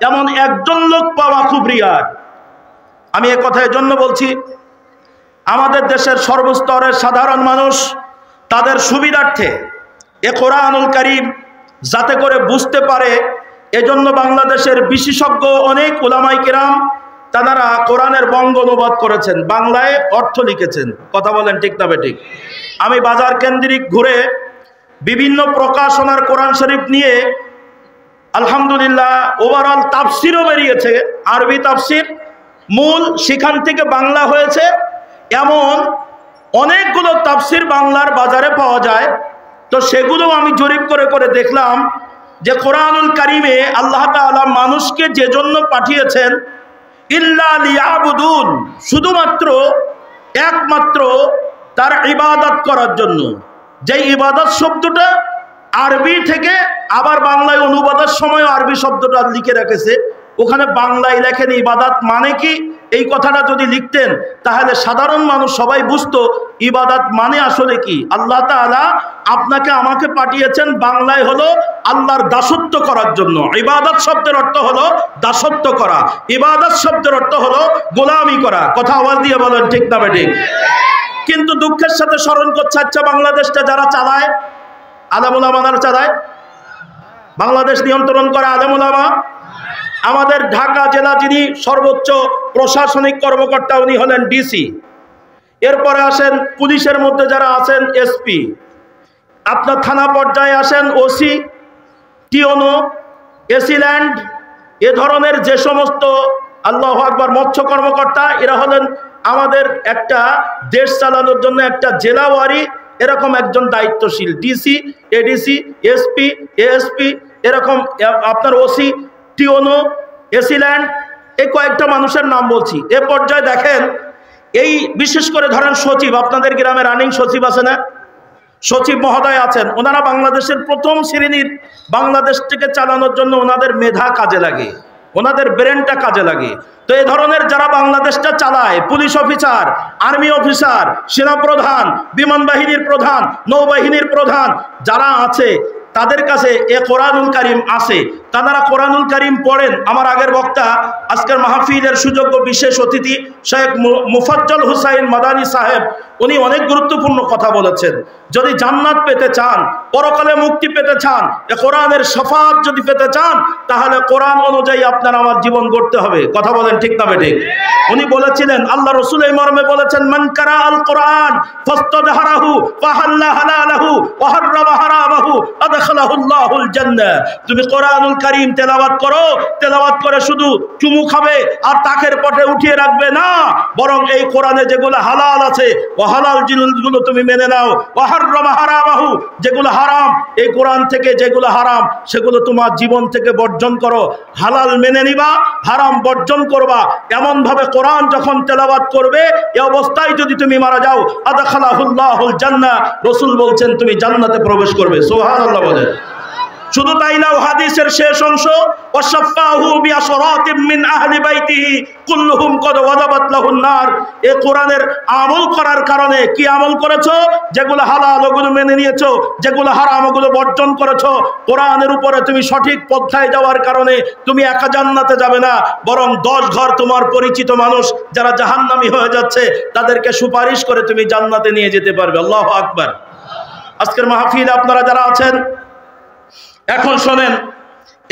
A: এমন একজন লোক পাওয়া খুব রিয়ার। আমি এ কথা এজন্য বলছি, আমাদের দেশের সর্বস্তরের সাধারণ মানুষ তাদের সুবিধার্থে এ কোরআনুল কারীম যাতে করে বুঝতে পারে, এজন্য বাংলাদেশের বিশেষজ্ঞ অনেক উলামায়ে কেরাম তারা কোরআনের বঙ্গ অনুবাদ করেছেন, বাংলায় অর্থ লিখেছেন। কথা বলেন ঠিক না বেঠিক? আমি বাজার কেন্দ্রিক ঘুরে বিভিন্ন প্রকাশনার কোরআন শরীফ নিয়ে আলহামদুলিল্লাহ ওভারঅল তাফসিরও বেরিয়েছে, আরবি তাফসির মূল, সেখান থেকে বাংলা হয়েছে এমন অনেকগুলো তাফসির বাংলার বাজারে পাওয়া যায়। তো সেগুলো আমি জরিপ করে করে দেখলাম যে কোরআনুল কারীমে আল্লাহ তাআলা মানুষকে যে জন্য পাঠিয়েছেন, ইল্লা লিয়াবুদুন, শুধুমাত্র একমাত্র তার ইবাদত করার জন্য। যে ইবাদত শব্দটা আরবি থেকে আবার বাংলায় অনুবাদের সময় আরবি শব্দটা লিখে রেখেছে, ওখানে বাংলায় লেখেন ইবাদত মানে কি। এই কথাটা যদি লিখতেন তাহলে সাধারণ মানুষ সবাই বুঝতো ইবাদত মানে আসলে কি। আল্লাহ তাআলা আপনাকে আমাকে পাঠিয়েছেন বাংলায় হলো আল্লাহর দাসত্ব করার জন্য। ইবাদত শব্দের অর্থ হলো দাসত্ব করা, ইবাদত শব্দের অর্থ হলো গোলামি করা। কথা আওয়াজ দিয়ে বলেন ঠিক না বেঠিক? কিন্তু দুঃখের সাথে স্মরণ করছে, আচ্ছা বাংলাদেশটা যারা চালায়, আলেম ওলামারা চালায়, বাংলাদেশ নিয়ন্ত্রণ করে আলেম ওলামা। আমাদের ঢাকা জেলা যিনি সর্বোচ্চ প্রশাসনিক কর্মকর্তা উনি হলেন ডিসি, এরপরে আসেন পুলিশের মধ্যে যারা আছেন এসপি, আপনার থানা পর্যায়ে আসেন ওসি, টিওনো, এসিল্যান্ড, এ ধরনের যে সমস্ত আল্লাহু আকবার মৎস্য কর্মকর্তা, এরা হলেন আমাদের একটা দেশ চালানোর জন্য একটা জেলাওয়ারি এরকম একজন দায়িত্বশীল ডিসি, এডিসি, এসপি, এএসপি, এরকম আপনার ওসি, টিওনো, এসিল্যান্ড, এই কয়েকটা মানুষের নাম বলছি। এ পর্যায়ে দেখেন এই বিশেষ করে ধরেন সচিব, আপনাদের গ্রামে রানিং সচিব আছে না, সচিব মহোদয় আছেন, ওনারা বাংলাদেশের প্রথম শ্রেণীর, বাংলাদেশটাকে চালানোর জন্য ওনাদের মেধা কাজে লাগে, ওনাদের ব্রেনটা কাজে লাগে। তো এই ধরনের যারা বাংলাদেশটা চালায়, পুলিশ অফিসার, আর্মি অফিসার, সেনাপ্রধান, বিমান বাহিনীর প্রধান, নৌবাহিনীর প্রধান যারা আছে, তাদের কাছে এ কোরআনুল কারীম আছে, তারা কোরআনুল কারীম পড়েন। আমার আগের বক্তা আজকের মাহফিলের সুযোগ্য বিশেষ অতিথি শেখ মুফাজ্জল হুসাইন মাদানী সাহেব, উনি অনেক গুরুত্বপূর্ণ কথা বলেছেন। যদি জান্নাত পেতে চান, পরকালে মুক্তি পেতে চান, এ কোরআনের শাফাআত যদি পেতে চান, তাহলে কোরআন অনুযায়ী আপনার আমার জীবন গড়তে হবে। কথা বলেন ঠিক না বেঠিক? উনি বলেছিলেন, আল্লাহ রাসূল এই মর্মে বলেছেন, মান কারা আল কোরআন ফাস্তাদহারাহু ফাহাল্লা হালালাহু ওয়া হাররামা হারামাহু আদখালাহুল্লাহুল জান্নাহ। তুমি কোরআনুল কারীম তেলাওয়াত করো, তেলাওয়াত করে শুধু চুমু খাবে আর তাকের পটে উঠিয়ে রাখবে না, বরং এই কোরআনে যেগুলো হালাল আছে ও হালাল জিনিসগুলো তুমি মেনে নাও, ওয়া হাররামা হারামাহু, যেগুলো হারাম এই কোরআন থেকে যেগুলো হারাম সেগুলো তোমার জীবন থেকে বর্জন করো। হালাল মেনে নিবা, হারাম বর্জন করবা। এমন ভাবে কোরআন যখন তেলাওয়াত করবে, এই অবস্থায় যদি তুমি মারা যাও, আদখালাহুল্লাহুল জান্নাহ, রাসূল বলছেন তুমি জান্নাতে প্রবেশ করবে। সুবহানাল্লাহ বলেন। শুধু তাই না, হাদিসের শেষ অংশ, ওয়াশাফাহু বিআশরাতিম মিন আহলি বাইতিহি কুল্লুহুম কদ ওয়াজাবাত লাহুন নার। এই কোরআনের আমল করার কারণে কি আমল করেছো? যেগুলো হালাল ওগুলো মেনে নিয়েছো, যেগুলো হারাম ওগুলো বর্জন করেছো। কোরআনের উপরে তুমি সঠিক পথে যাওয়ার কারণে তুমি একা জান্নাতে যাবে না, বরং 10 ঘর তোমার পরিচিত মানুষ যারা জাহান্নামী হয়ে যাচ্ছে তাদেরকে সুপারিশ করে তুমি জান্নাতে নিয়ে যেতে পারবে। আল্লাহু আকবার। আজকের মাহফিলে আপনারা যারা আছেন, এখন শোনেন,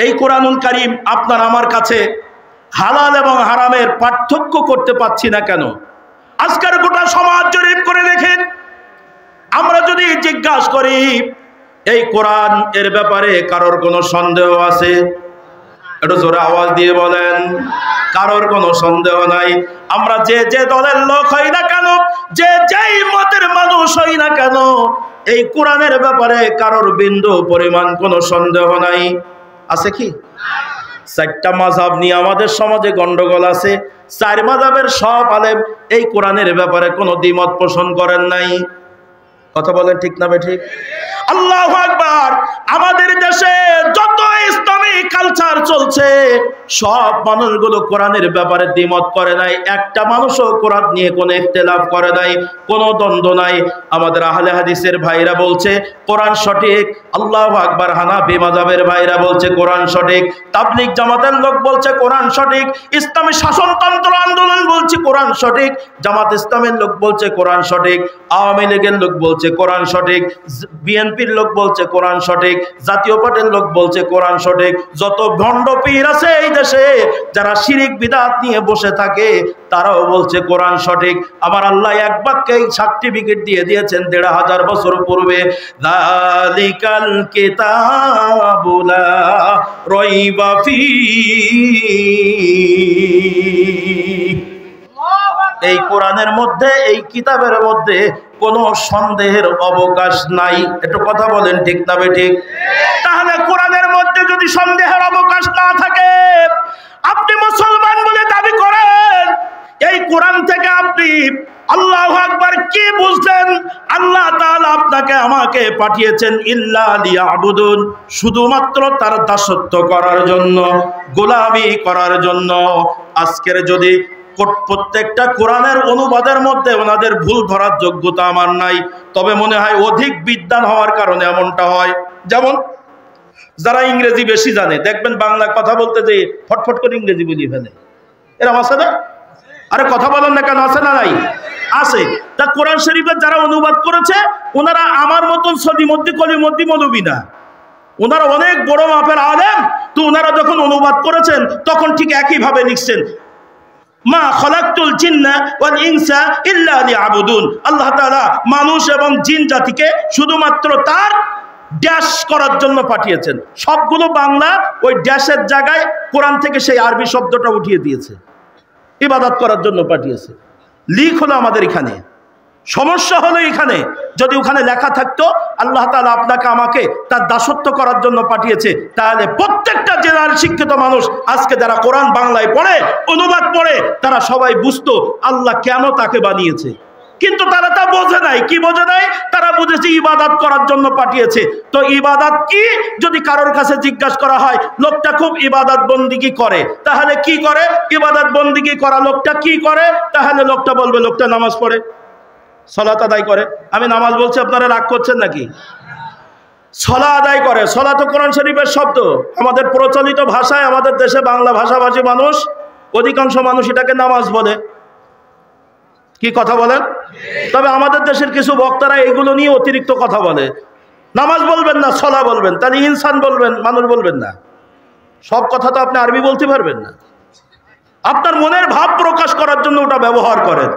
A: এই কোরআনুল কারীম আপনার আমার কাছে হালাল এবং হারামের পার্থক্য করতে পাচ্ছি না কেন? আজকের গোটা সমাজ জরিপ করে দেখেন, আমরা যদি জিজ্ঞাসা করি এই কোরআন এর ব্যাপারে কারোর কোনো সন্দেহ আছে, একটু জোরে আওয়াজ দিয়ে বলেন। কারোর কোনো সন্দেহ নাই। আমরা যে যে দলের লোক হই না কেন, যে যেই মতের মানুষ হই না কেন, এই কোরআনের ব্যাপারে কারোর বিন্দু পরিমাণ কোনো সন্দেহ নাই। আছে কি? 4টা মাযহাব নিয়ে আমাদের সমাজে গন্ডগোল আছে। 4 মাযহাবের সব আলেম এই কোরআনের ব্যাপারে কোনো দ্বিমত পোষণ করেন নাই। কথা বলেন ঠিক না বেঠিক? আল্লাহু আকবার। আমাদের দেশে যত ইসলামী কালচার চলছে সব মানুষগুলো কোরআনের ব্যাপারে দ্বিমত করে নাই, একটা মানুষও কোরআন নিয়ে কোনো ইখতিলাফ করে নাই, কোনো দ্বন্দ্ব নাই। আমাদের আহলে হাদিসের ভাইরা বলছে কোরআন সঠিক, আল্লাহু আকবার। হানাফি মাযহাবের ভাইরা বলছে কোরআন সঠিক, তাবলীগ জামাতের লোক বলছে কোরআন সঠিক, ইসলামী শাসনতন্ত্র আন্দোলন বলছে কোরআন সঠিক, জামাত ইসলামের লোক বলছে কোরআন সঠিক, আওয়ামী লীগের লোক বলছে কোরআন সঠিক, বিএনপির লোক বলছে কোরআন সঠিক, জাতীয় পার্টির লোক বলছে কোরআন সঠিক। যত ভণ্ড পীর আছে এই দেশে যারা শিরিক বিদআত নিয়ে বসে থাকে তারাও বলছে কোরআন সঠিক। আমার আল্লাহ এক বাক্যেই সার্টিফিকেট দিয়ে দিয়েছেন ১৫০০ বছর পূর্বে, যালিকাল কিতাবু লা রাইবা ফীহি। এই কোরআনের মধ্যে, এই কিতাবের মধ্যে কোনো সন্দেহের অবকাশ নাই। একটু কথা বলেন ঠিক না বেঠিক? তাহলে কোরআনের মধ্যে যদি সন্দেহের অবকাশ না থাকে, আপনি মুসলমান বলে দাবি করেন, এই কোরআন থেকে আপনি আল্লাহু আকবার কি বুঝলেন? আল্লাহ তাআলা আপনাকে আমাকে পাঠিয়েছেন ইল্লা লিয়াবুদুন, শুধুমাত্র তার দাসত্ব করার জন্য, গোলামি করার জন্য। আজকের যদি প্রত্যেকটা কোরআনের অনুবাদের মধ্যে ওনাদের ভুল ধরার যোগ্যতা আমার নাই, তবে মনে হয় অধিক বিদ্বান হওয়ার কারণে এমনটা হয়। যেমন যারা ইংরেজি বেশি জানে, দেখবেন বাংলা কথা বলতে যে ফটফট করে ইংরেজি বলি ফেলে, এরকম আছে না? আরে কথা বলেন না কেন? আছে না নাই? আছে। তা কোরআন শরীফের যারা অনুবাদ করেছে ওনারা আমার মতন সলিমদ্দি কলিমদ্দি মৌলবী না, ওনারা অনেক বড় মাপের আলেম। তো ওনারা যখন অনুবাদ করেছেন তখন ঠিক একইভাবে লিখছেন, মা খালাকতুল জিন্না ওয়াল ইনসা ইল্লা লিয়াবুদুন। আল্লাহ তাআলা মানুষ এবং জিন জাতিকে শুধুমাত্র তার ড্যাশ করার জন্য পাঠিয়েছেন। সবগুলো বাংলা ওই ড্যাশের জায়গায় কোরআন থেকে সেই আরবি শব্দটা উঠিয়ে দিয়েছে, ইবাদত করার জন্য পাঠিয়েছে। লিখ হলো আমাদের এখানে, সমস্যা হলো এখানে। যদি ওখানে লেখা থাকতো আল্লাহ তাআলা আপনাকে আমাকে তার দাসত্ব করার জন্য পাঠিয়েছে, তাহলে প্রত্যেকটা জেলার শিক্ষিত মানুষ আজকে যারা কোরআন বাংলায় পড়ে, অনুবাদ পড়ে, তারা সবাই বুঝতো আল্লাহ কেন তাকে বানিয়েছে। কিন্তু তারা তা বোঝে নাই। কি বোঝে নাই? তারা বুঝেছে ইবাদত করার জন্য পাঠিয়েছে। তো ইবাদত কি যদি কারোর কাছে জিজ্ঞাসা করা হয়, লোকটা খুব ইবাদত বন্দিগি করে, তাহলে কি করে? ইবাদত বন্দিগি করা লোকটা কি করে? তাহলে লোকটা বলবে লোকটা নামাজ পড়ে, সালাত আদায় করে। আমি নামাজ বলছি, আপনারা রাগ করছেন নাকি? সালাত আদায় করে। সালাত তো কোরআন শরীফের শব্দ। আমাদের প্রচলিত ভাষায়, আমাদের দেশে বাংলা ভাষাভাষী মানুষ, অধিকাংশ মানুষ এটাকে নামাজ বলে। কি কথা বলেন? তবে আমাদের দেশের কিছু বক্তারা এগুলো নিয়ে অতিরিক্ত কথা বলে। নামাজ বলবেন না, সলা বলবেন, তাহলে ইনসান বলবেন, মানুষ বলবেন না। সব কথা তো আপনি আরবি বলতে পারবেন না। আপনার মনের ভাব প্রকাশ করার জন্য ওটা ব্যবহার করেন।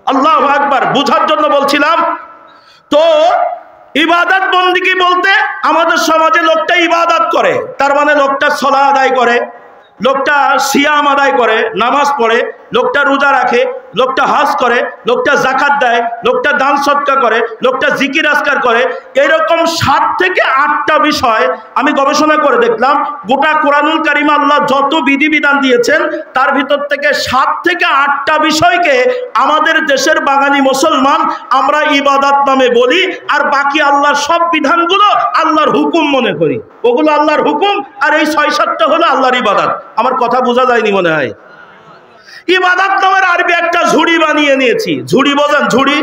A: আল্লাহু আকবার। বুঝার জন্য বলছিলাম। তো ইবাদত বন্দিগি বলতে আমাদের সমাজে লোকটা ইবাদত করে, তার মানে লোকটা সলা আদায় করে, লোকটা সিয়াম আদায় করে, নামাজ পড়ে, লোকটা রোজা রাখে, লোকটা হজ করে, লোকটা যাকাত দেয়, লোকটা দান সদকা করে, লোকটা জিকির আজকার করে। এরকম 7 থেকে 8টা বিষয় আমি গবেষণা করে দেখলাম। গোটা কোরআনুল কারিমে আল্লাহ যত বিধিবিধান দিয়েছেন তার ভিতর থেকে 7 থেকে 8টা বিষয়কে আমাদের দেশের বাঙালি মুসলমান আমরা ইবাদত নামে বলি, আর বাকি আল্লাহর সব বিধানগুলো আল্লাহর হুকুম মনে করি। ওগুলো আল্লাহর হুকুম, আর এই 6-7টা হলো আল্লাহর ইবাদত। আমার কথা বোঝা যায়নি মনে হয়? ইবাদত নামের আরবি একটা ঝুড়ি বানিয়ে নিয়েছি। ঝুড়ি বোঝেন? ঝুড়ি,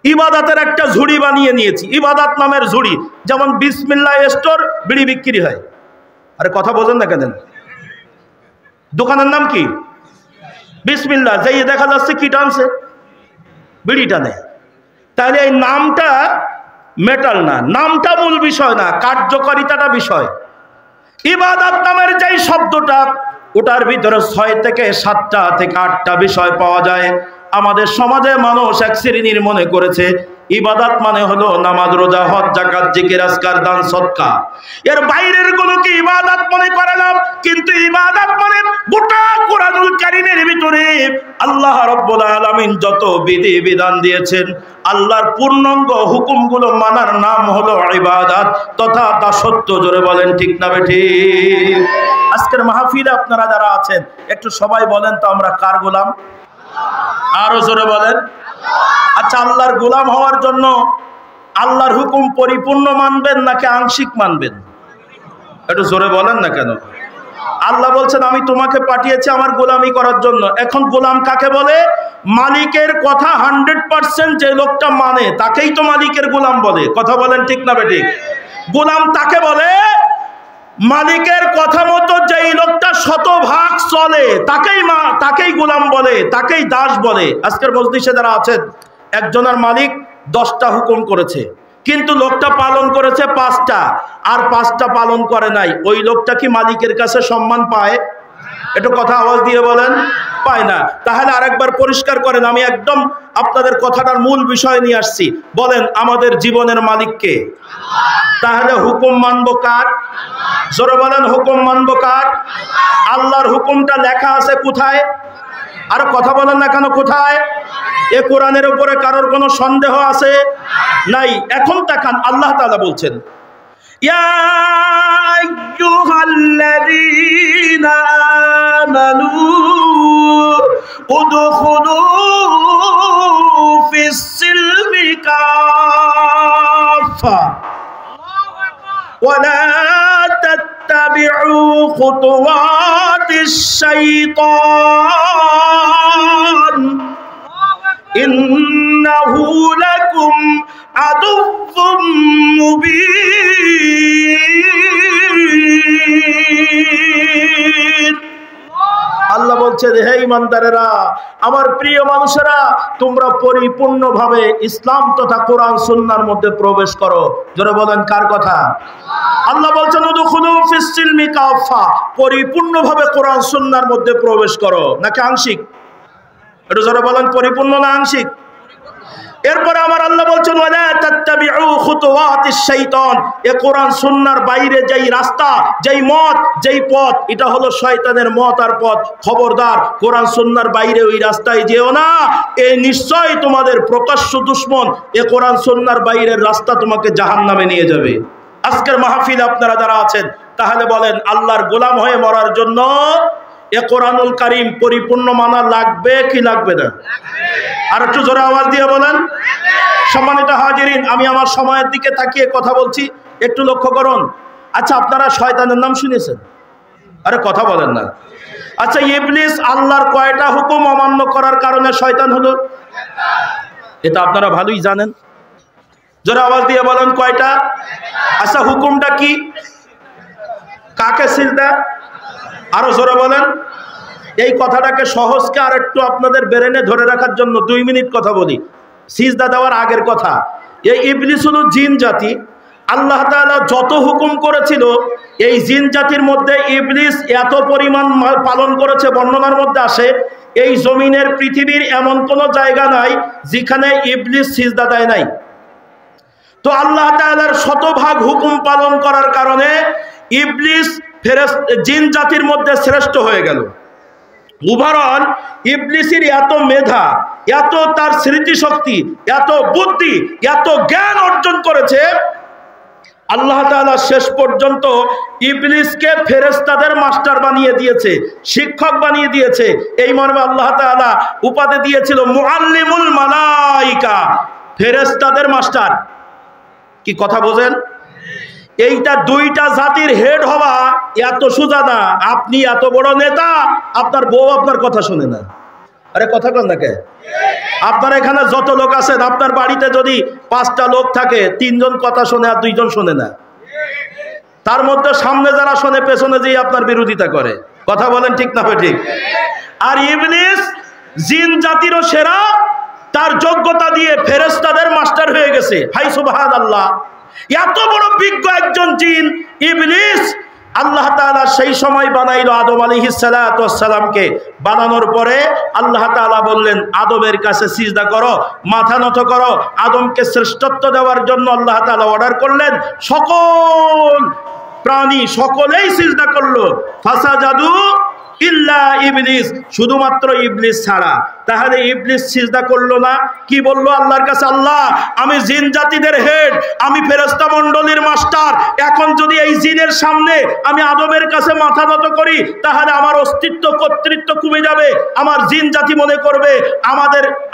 A: ইবাদতের একটা ঝুড়ি বানিয়ে নিয়েছি, ইবাদত নামের ঝুড়ি। যেমন বিসমিল্লাহ স্টোর, বিড়ি বিক্রি হয়। আরে কথা বোঝেন না কেন? দোকানের নাম কি? বিসমিল্লাহ। যাই দেখা যাচ্ছে কি টানছে? বিড়ি টানে। তাহলে এই নামটা মেটাল না, নামটা মূল বিষয় না, কার্যকারিতাটা বিষয়। ইবাদত নামের যেই শব্দটা, ওটার ভিতরে 6 থেকে 7টা থেকে 8টা বিষয় পাওয়া যায়। আমাদের সমাজে মানুষ এক শ্রেণীর মনে করেছে ইবাদত মানে হলো নামাজ, রোজা, হজ, যাকাত, জিকির আজকার, দান সদকা। এর বাইরের গুলোকে ইবাদত মনে করে না। কিন্তু ইবাদত মানে গোটা কোরআনুল কারীমের ভিতরে আল্লাহ রাব্বুল আলামিন যত বিধি বিধান দিয়েছেন, আল্লাহর পূর্ণাঙ্গ হুকুমগুলো মানার নাম হলো ইবাদত তথা দাসত্ব। জোরে বলেন ঠিক না বেঠিক? আজকের মাহফিলে আপনারা যারা আছেন একটু সবাই বলেন তো আমরা কার গোলাম? আরো জোরে বলেন। আচ্ছা, আল্লাহর গোলাম হওয়ার জন্য আল্লাহর হুকুম পরিপূর্ণ মানবেন নাকি আংশিক মানবেন? একটু জোরে বলেন না কেন? আল্লাহ বলছেন আমি তোমাকে পাঠিয়েছি আমার গোলামি করার জন্য। এখন গোলাম কাকে বলে? মালিকের কথা 100% যে লোকটা মানে তাকেই তো মালিকের গোলাম বলে। কথা বলেন ঠিক না বেঠিক? গোলাম তাকে বলে মালিকের কথা মতো যেই লোকটা শতভাগ চলে তাকেই গোলাম বলে, তাকেই দাস বলে। আজকের মজলিসে যারা আছেন, একজনের মালিক 10টা হুকুম করেছে, কিন্তু লোকটা পালন করেছে 5টা, আর 5টা পালন করে নাই। ওই লোকটা কি মালিকের কাছে সম্মান পায়? একটু কথা আওয়াজ দিয়ে বলেন, পায় না। তাহলে আরেকবার পরিষ্কার করেন, আমি একদম আপনাদের কথাটার মূল বিষয় নিয়ে আসছি। বলেন আমাদের জীবনের মালিক কে? তাহলে হুকুম মানবো কার? জোরে বলেন, হুকুম মানবো কার? আল্লাহর হুকুমটা লেখা আছে কোথায়? আর কথা বলেন না কেন, কোথায়? এ কোরআনের উপরে কারোর কোনো সন্দেহ আছে? নাই। এখন তাকান, আল্লাহ তাআলা বলছেন ইয়া আইয়ুহাল্লাযীনা আমানু উদখুলু ফিস সিলমি কাফা ওয়া লা তাত্তাবিউ খুতুওয়াতিশ শাইতান ইন্নাহু লাকুম আদুউম মুবিন। আল্লাহ বলছেন হে ঈমানদারেরা, আমার প্রিয় মানুষেরা, তোমরা পরিপূর্ণভাবে ইসলাম তথা কোরআন সুন্নাহর মধ্যে প্রবেশ করো। জোরে বলেন কার কথা? আল্লাহ বলছেন উদখুলু ফিস সিলমি কাফা, পরিপূর্ণভাবে কোরআন সুন্নাহর মধ্যে প্রবেশ করো, নাকি আংশিক? একটু জোরে বলেন, পরিপূর্ণ না আংশিক? এরপরে আমার আল্লাহ বলছেন ওয়ালা তাত্তাবিউ খুতুওয়াতিশ শাইতান, এ কোরআন সুন্নাহর বাইরে যেই রাস্তা, যেই মত, যেই পথ, এটা হলো শয়তানের মত আর পথ। খবরদার, কোরআন সুন্নাহর বাইরে ওই রাস্তায় যেও না। এ নিশ্চয় তোমাদের প্রকাশ্য দুশমন। এ কোরআন সুন্নাহর বাইরের রাস্তা তোমাকে জাহান্নামে নিয়ে যাবে। আজকের মাহফিলে আপনারা যারা আছেন, তাহলে বলেন আল্লাহর গোলাম হয়ে মরার জন্য এ কোরআনুল কারীম পরিপূর্ণ মানা লাগবে কি লাগবে না? আর একটু জোরে আওয়াজ দিয়ে বলেন। সম্মানিত হাজিরিন, আমি আমার সময়ের দিকে তাকিয়ে কথা বলছি, একটু লক্ষ্য করুন। আচ্ছা, আপনারা শয়তানের নাম শুনেছেন? আরে কথা বলেন না। আচ্ছা, ইবলিস আল্লাহর কয়টা হুকুম অমান্য করার কারণে শয়তান হলো? এটা আপনারা ভালোই জানেন। জোরে আওয়াজ দিয়ে বলেন কয়টা? আচ্ছা, হুকুমটা কি? কাকে সিজদা? আরো জোরে বলেন। এই কথাটাকে সহজকে আর একটু আপনাদের ব্রেনে ধরে রাখার জন্য 2 মিনিট কথা বলি। সিজদা দেওয়ার আগের কথা, এই ইবলিস হলো জিন জাতি। আল্লাহ তাআলা যত হুকুম করেছিল, এই জিন জাতির মধ্যে ইবলিস এত পরিমাণ পালন করেছে, বর্ণনার মধ্যে আসে এই জমিনের পৃথিবীর এমন কোনো জায়গা নাই যেখানে ইবলিস সিজদা দেয় নাই। তো আল্লাহ তাআলার শতভাগ হুকুম পালন করার কারণে ইবলিস জিন জাতির মধ্যে শ্রেষ্ঠ হয়ে গেল। উদাহরণ, ইবলিসের এত মেধা, এত তার স্মৃতিশক্তি, এত বুদ্ধি, এত জ্ঞান অর্জন করেছে, আল্লাহ তাআলা শেষ পর্যন্ত ইবলিসকে ফেরেশতাদের মাস্টার বানিয়ে দিয়েছে, শিক্ষক বানিয়ে দিয়েছে। এই মর্মে আল্লাহ তাআলা উপাধি দিয়েছিল মুআল্লিমুল মালাইকা, ফেরেশতাদের মাস্টার। কি কথা বোঝেন? এইটা 2টা জাতির হেড হওয়া এত সোজা না। আপনি এত বড় নেতা, আপনার বউ আপনার কথা শুনে না। আরে কথা কন না কে? আপনার এখানে যত লোক আছেন, আপনার বাড়িতে যদি 5টা লোক থাকে, 3 জন কথা শোনে আর 2 জন শোনে না। তার মধ্যে সামনে যারা শোনে, পেছনে যেই আপনার বিরোধিতা করে। কথা বলেন ঠিক না ঠিক? আর ইবলিস জিন জাতিরও সেরা, তার যোগ্যতা দিয়ে ফেরেশতাদের মাস্টার হয়ে গেছে। হাই সুবহানাল্লাহ! এত বড় বিজ্ঞ একজন জিন ইবলিস, আল্লাহ তাআলা সেই সময় বানাইল আদম আলাইহিস সালাতু ওয়াস সালামকে। বানানোর পরে আল্লাহ তাআলা বললেন আদমের কাছে সিজদা করো, মাথা নত করো। আদমকে শ্রেষ্ঠত্ব দেওয়ার জন্য আল্লাহ তাআলা অর্ডার করলেন। সকল প্রাণী সকলেই সিজদা করলো। ফাসাজাদু ইল্লা ইবলিস, শুধুমাত্র ইবলিস ছাড়া। তাহলে ইবলিস সিজদা করলো না, কি বললো আল্লাহর কাছে? আল্লাহ, আমি জিন জাতিদের হেড, আমি ফেরেশতা মণ্ডলীর মাস্টার, এখন যদি এই জিনের সামনে আমি আদমের কাছে মাথা নত করি তাহলে আমার অস্তিত্ব কর্তৃত্ব কমে যাবে, আমার জিন জাতি মনে করবে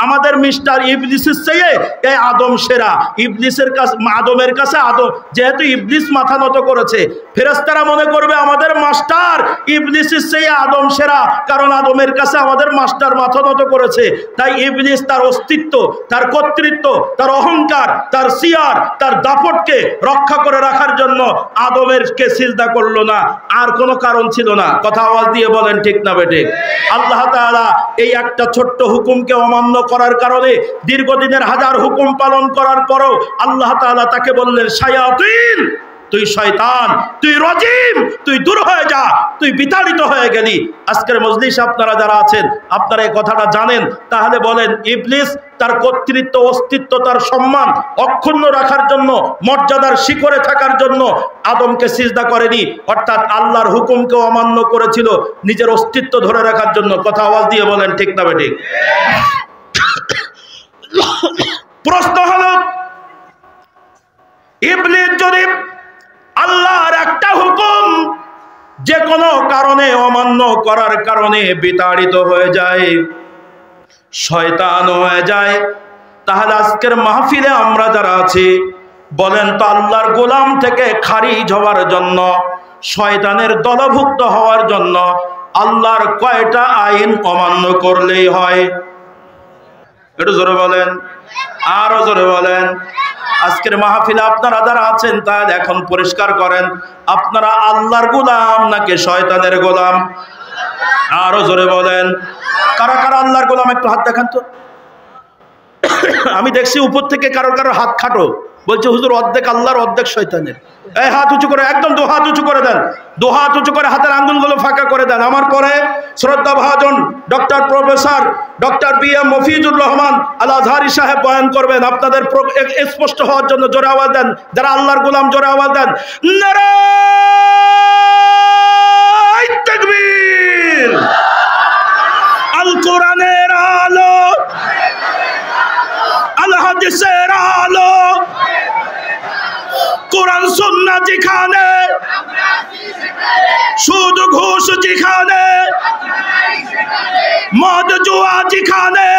A: আমাদের মিস্টার ইবলিসের চেয়ে এই আদম সেরা। ইবলিসের কাছে, আদমের কাছে আদম, যেহেতু ইবলিস মাথা নত করেছে, ফেরেশতারা মনে করবে আমাদের মাস্টার ইবলিসের চেয়ে আদম সেরা, কারণ আদমের কাছে আমাদের মাস্টার মাথা নত করেছে। তাই ইবলিস তার অস্তিত্ব, তার কর্তৃত্ব, তার অহংকার, তার সিয়ার, তার দাপটকে রক্ষা করে রাখার জন্য আদমেরকে সিজদা করলো না, আর কোনো কারণ ছিল না। কথা আওয়াজ দিয়ে বলেন ঠিক না বেঠিক? আল্লাহ তাআলা এই একটা ছোট্ট হুকুমকে অমান্য করার কারণে দীর্ঘদিনের হাজার হুকুম পালন করার পরও আল্লাহ তাআলা তাকে বললেন, শায়াতিন, তুই শয়তান, তুই রজিম, তুই দূর হয়ে যা, তুই বিতাড়িত হয়ে গেলি। আজকের মজলিসে আপনারা যারা আছেন, আপনারা এই কথাটা জানেন, তাহলে বলেন ইবলিস তার কর্তৃত্ব, অস্তিত্ব, তার সম্মান অক্ষুণ্ণ রাখার জন্য, মর্যাদার শিখরে থাকার জন্য আদমকে সিজদা করেনি, অর্থাৎ আল্লাহর হুকুমকে অমান্য করেছিল নিজের অস্তিত্ব ধরে রাখার জন্য। কথা আওয়াজ দিয়ে বলেন ঠিক না বেঠিক? প্রশ্ন হলো, ইবলিস যদি আল্লাহর একটা হুকুম যে কোনো কারণে অমান্য করার কারণে বিতাড়িত হয়ে যায়, শয়তান হয়ে যায়, তাহলে আজকের মাহফিলে আমরা যারা আছি, বলেন তো আল্লাহর গোলাম থেকে খারিজ হওয়ার জন্য, শয়তানের দলভুক্ত হওয়ার জন্য আল্লাহর কয়টা আইন অমান্য করলেই হয়? একটু জোরে বলেন, আরো জোরে বলেন। আজকের মাহফিলে আপনারা যারা আছেন তাহলে এখন পরিষ্কার করেন, আপনারা আল্লাহর গোলাম নাকি শয়তানের গোলাম? আরো জোরে বলেন, কারা কারা আল্লাহর গোলাম? একটু হাত দেখান তো। আমি দেখছি উপর থেকে কারো কারো হাত খাটো, বলছে হুজুর অর্ধেক আল্লাহর অর্ধেক শয়তানের। এই হাত উঁচু করে, একদম দু হাত উঁচু করে দেন, দু হাত উঁচু করে হাতের আঙ্গুলগুলো ফাঁকা করে দেন। আমার পরে শ্রদ্ধা ভাজন doctor professor doctor B M. Mafizur Rahman Al Azhari Saheb বয়ান করবেন। আপনাদের স্পষ্ট হওয়ার জন্য জোরে আওয়াজ দেন, যারা আল্লাহর গোলাম জোরে আওয়াজ দেন, নারায়ে তাকবীর। আল কোরআনের আলো, আল হাদিসের আলো, কোরআন সুন্নাহ যেখানে, সুদ ঘুষ যেখানে, মদ জুয়া যেখানে,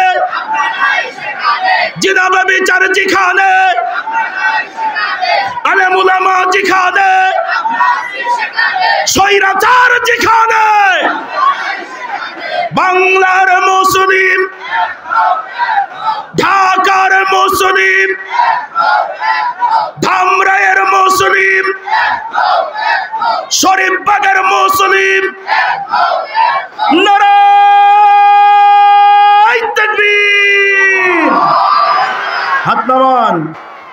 A: জিনা ব্যভিচার যেখানে, আলেম উলামা যেখানে, স্বৈরাচার যেখানে, বাংলার মুসলিম, ঢাকার মুসলিম, ধামরাইয়ের মুসলিম, শরীফবাগের মুসলিম, নারায়ে তাকবীর। হাত নামান।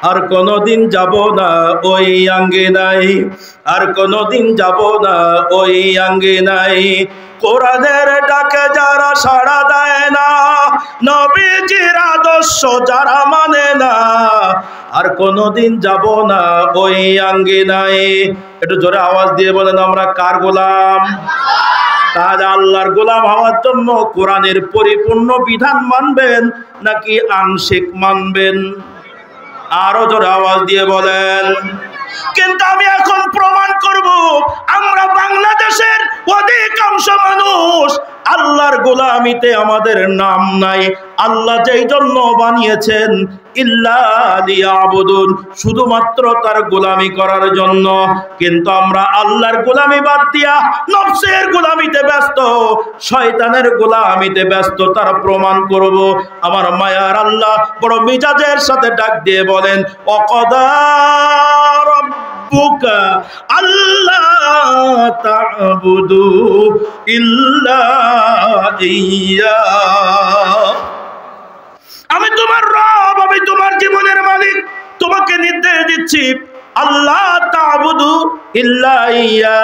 A: আর কোনদিন যাব না ওই আঙ্গিনায়, আর কোনদিন যাব না ওই আঙ্গিনায়, কোরআনের ডাকে যারা সাড়া দেয় না, নবীজির আদর্শ যারা মানে না, আর কোনদিন যাব না ওই আঙ্গিনায়। একটু জোরে আওয়াজ দিয়ে বলেন, আমরা কার গোলাম? তাহলে আল্লাহর গোলাম হওয়ার জন্য কোরআনের পরিপূর্ণ বিধান মানবেন নাকি আংশিক মানবেন? আরো জোরে আওয়াজ দিয়ে বলেন। কিন্তু আমি এখন প্রমাণ করব, আমরা বাংলাদেশের অধিকাংশ মানুষ আল্লাহর গোলামিতে আমাদের নাম নাই। আল্লাহ যেই জন্য বানিয়েছেন, ইল্লা লিয়াবুদুন, শুধুমাত্র তার গোলামি করার জন্য। কিন্তু আমরা আল্লাহর গোলামি বাদ দিয়া নফসের গোলামিতে ব্যস্ত, শয়তানের গোলামিতে ব্যস্ত। তার প্রমাণ করব। আমার মায়ার আল্লাহ বড় মিজাজের সাথে ডাক দিয়ে বলেন, ওয়াকাদা রাব্বুকা আল্লা তা'বুদু ইল্লা ইয়্যা। আমি তোমার রব, আমি তোমার জীবনের মালিক, তোমাকে নির্দেশ দিচ্ছি, আল্লাহ তা'বুদু ইল্লা ইয়্যা,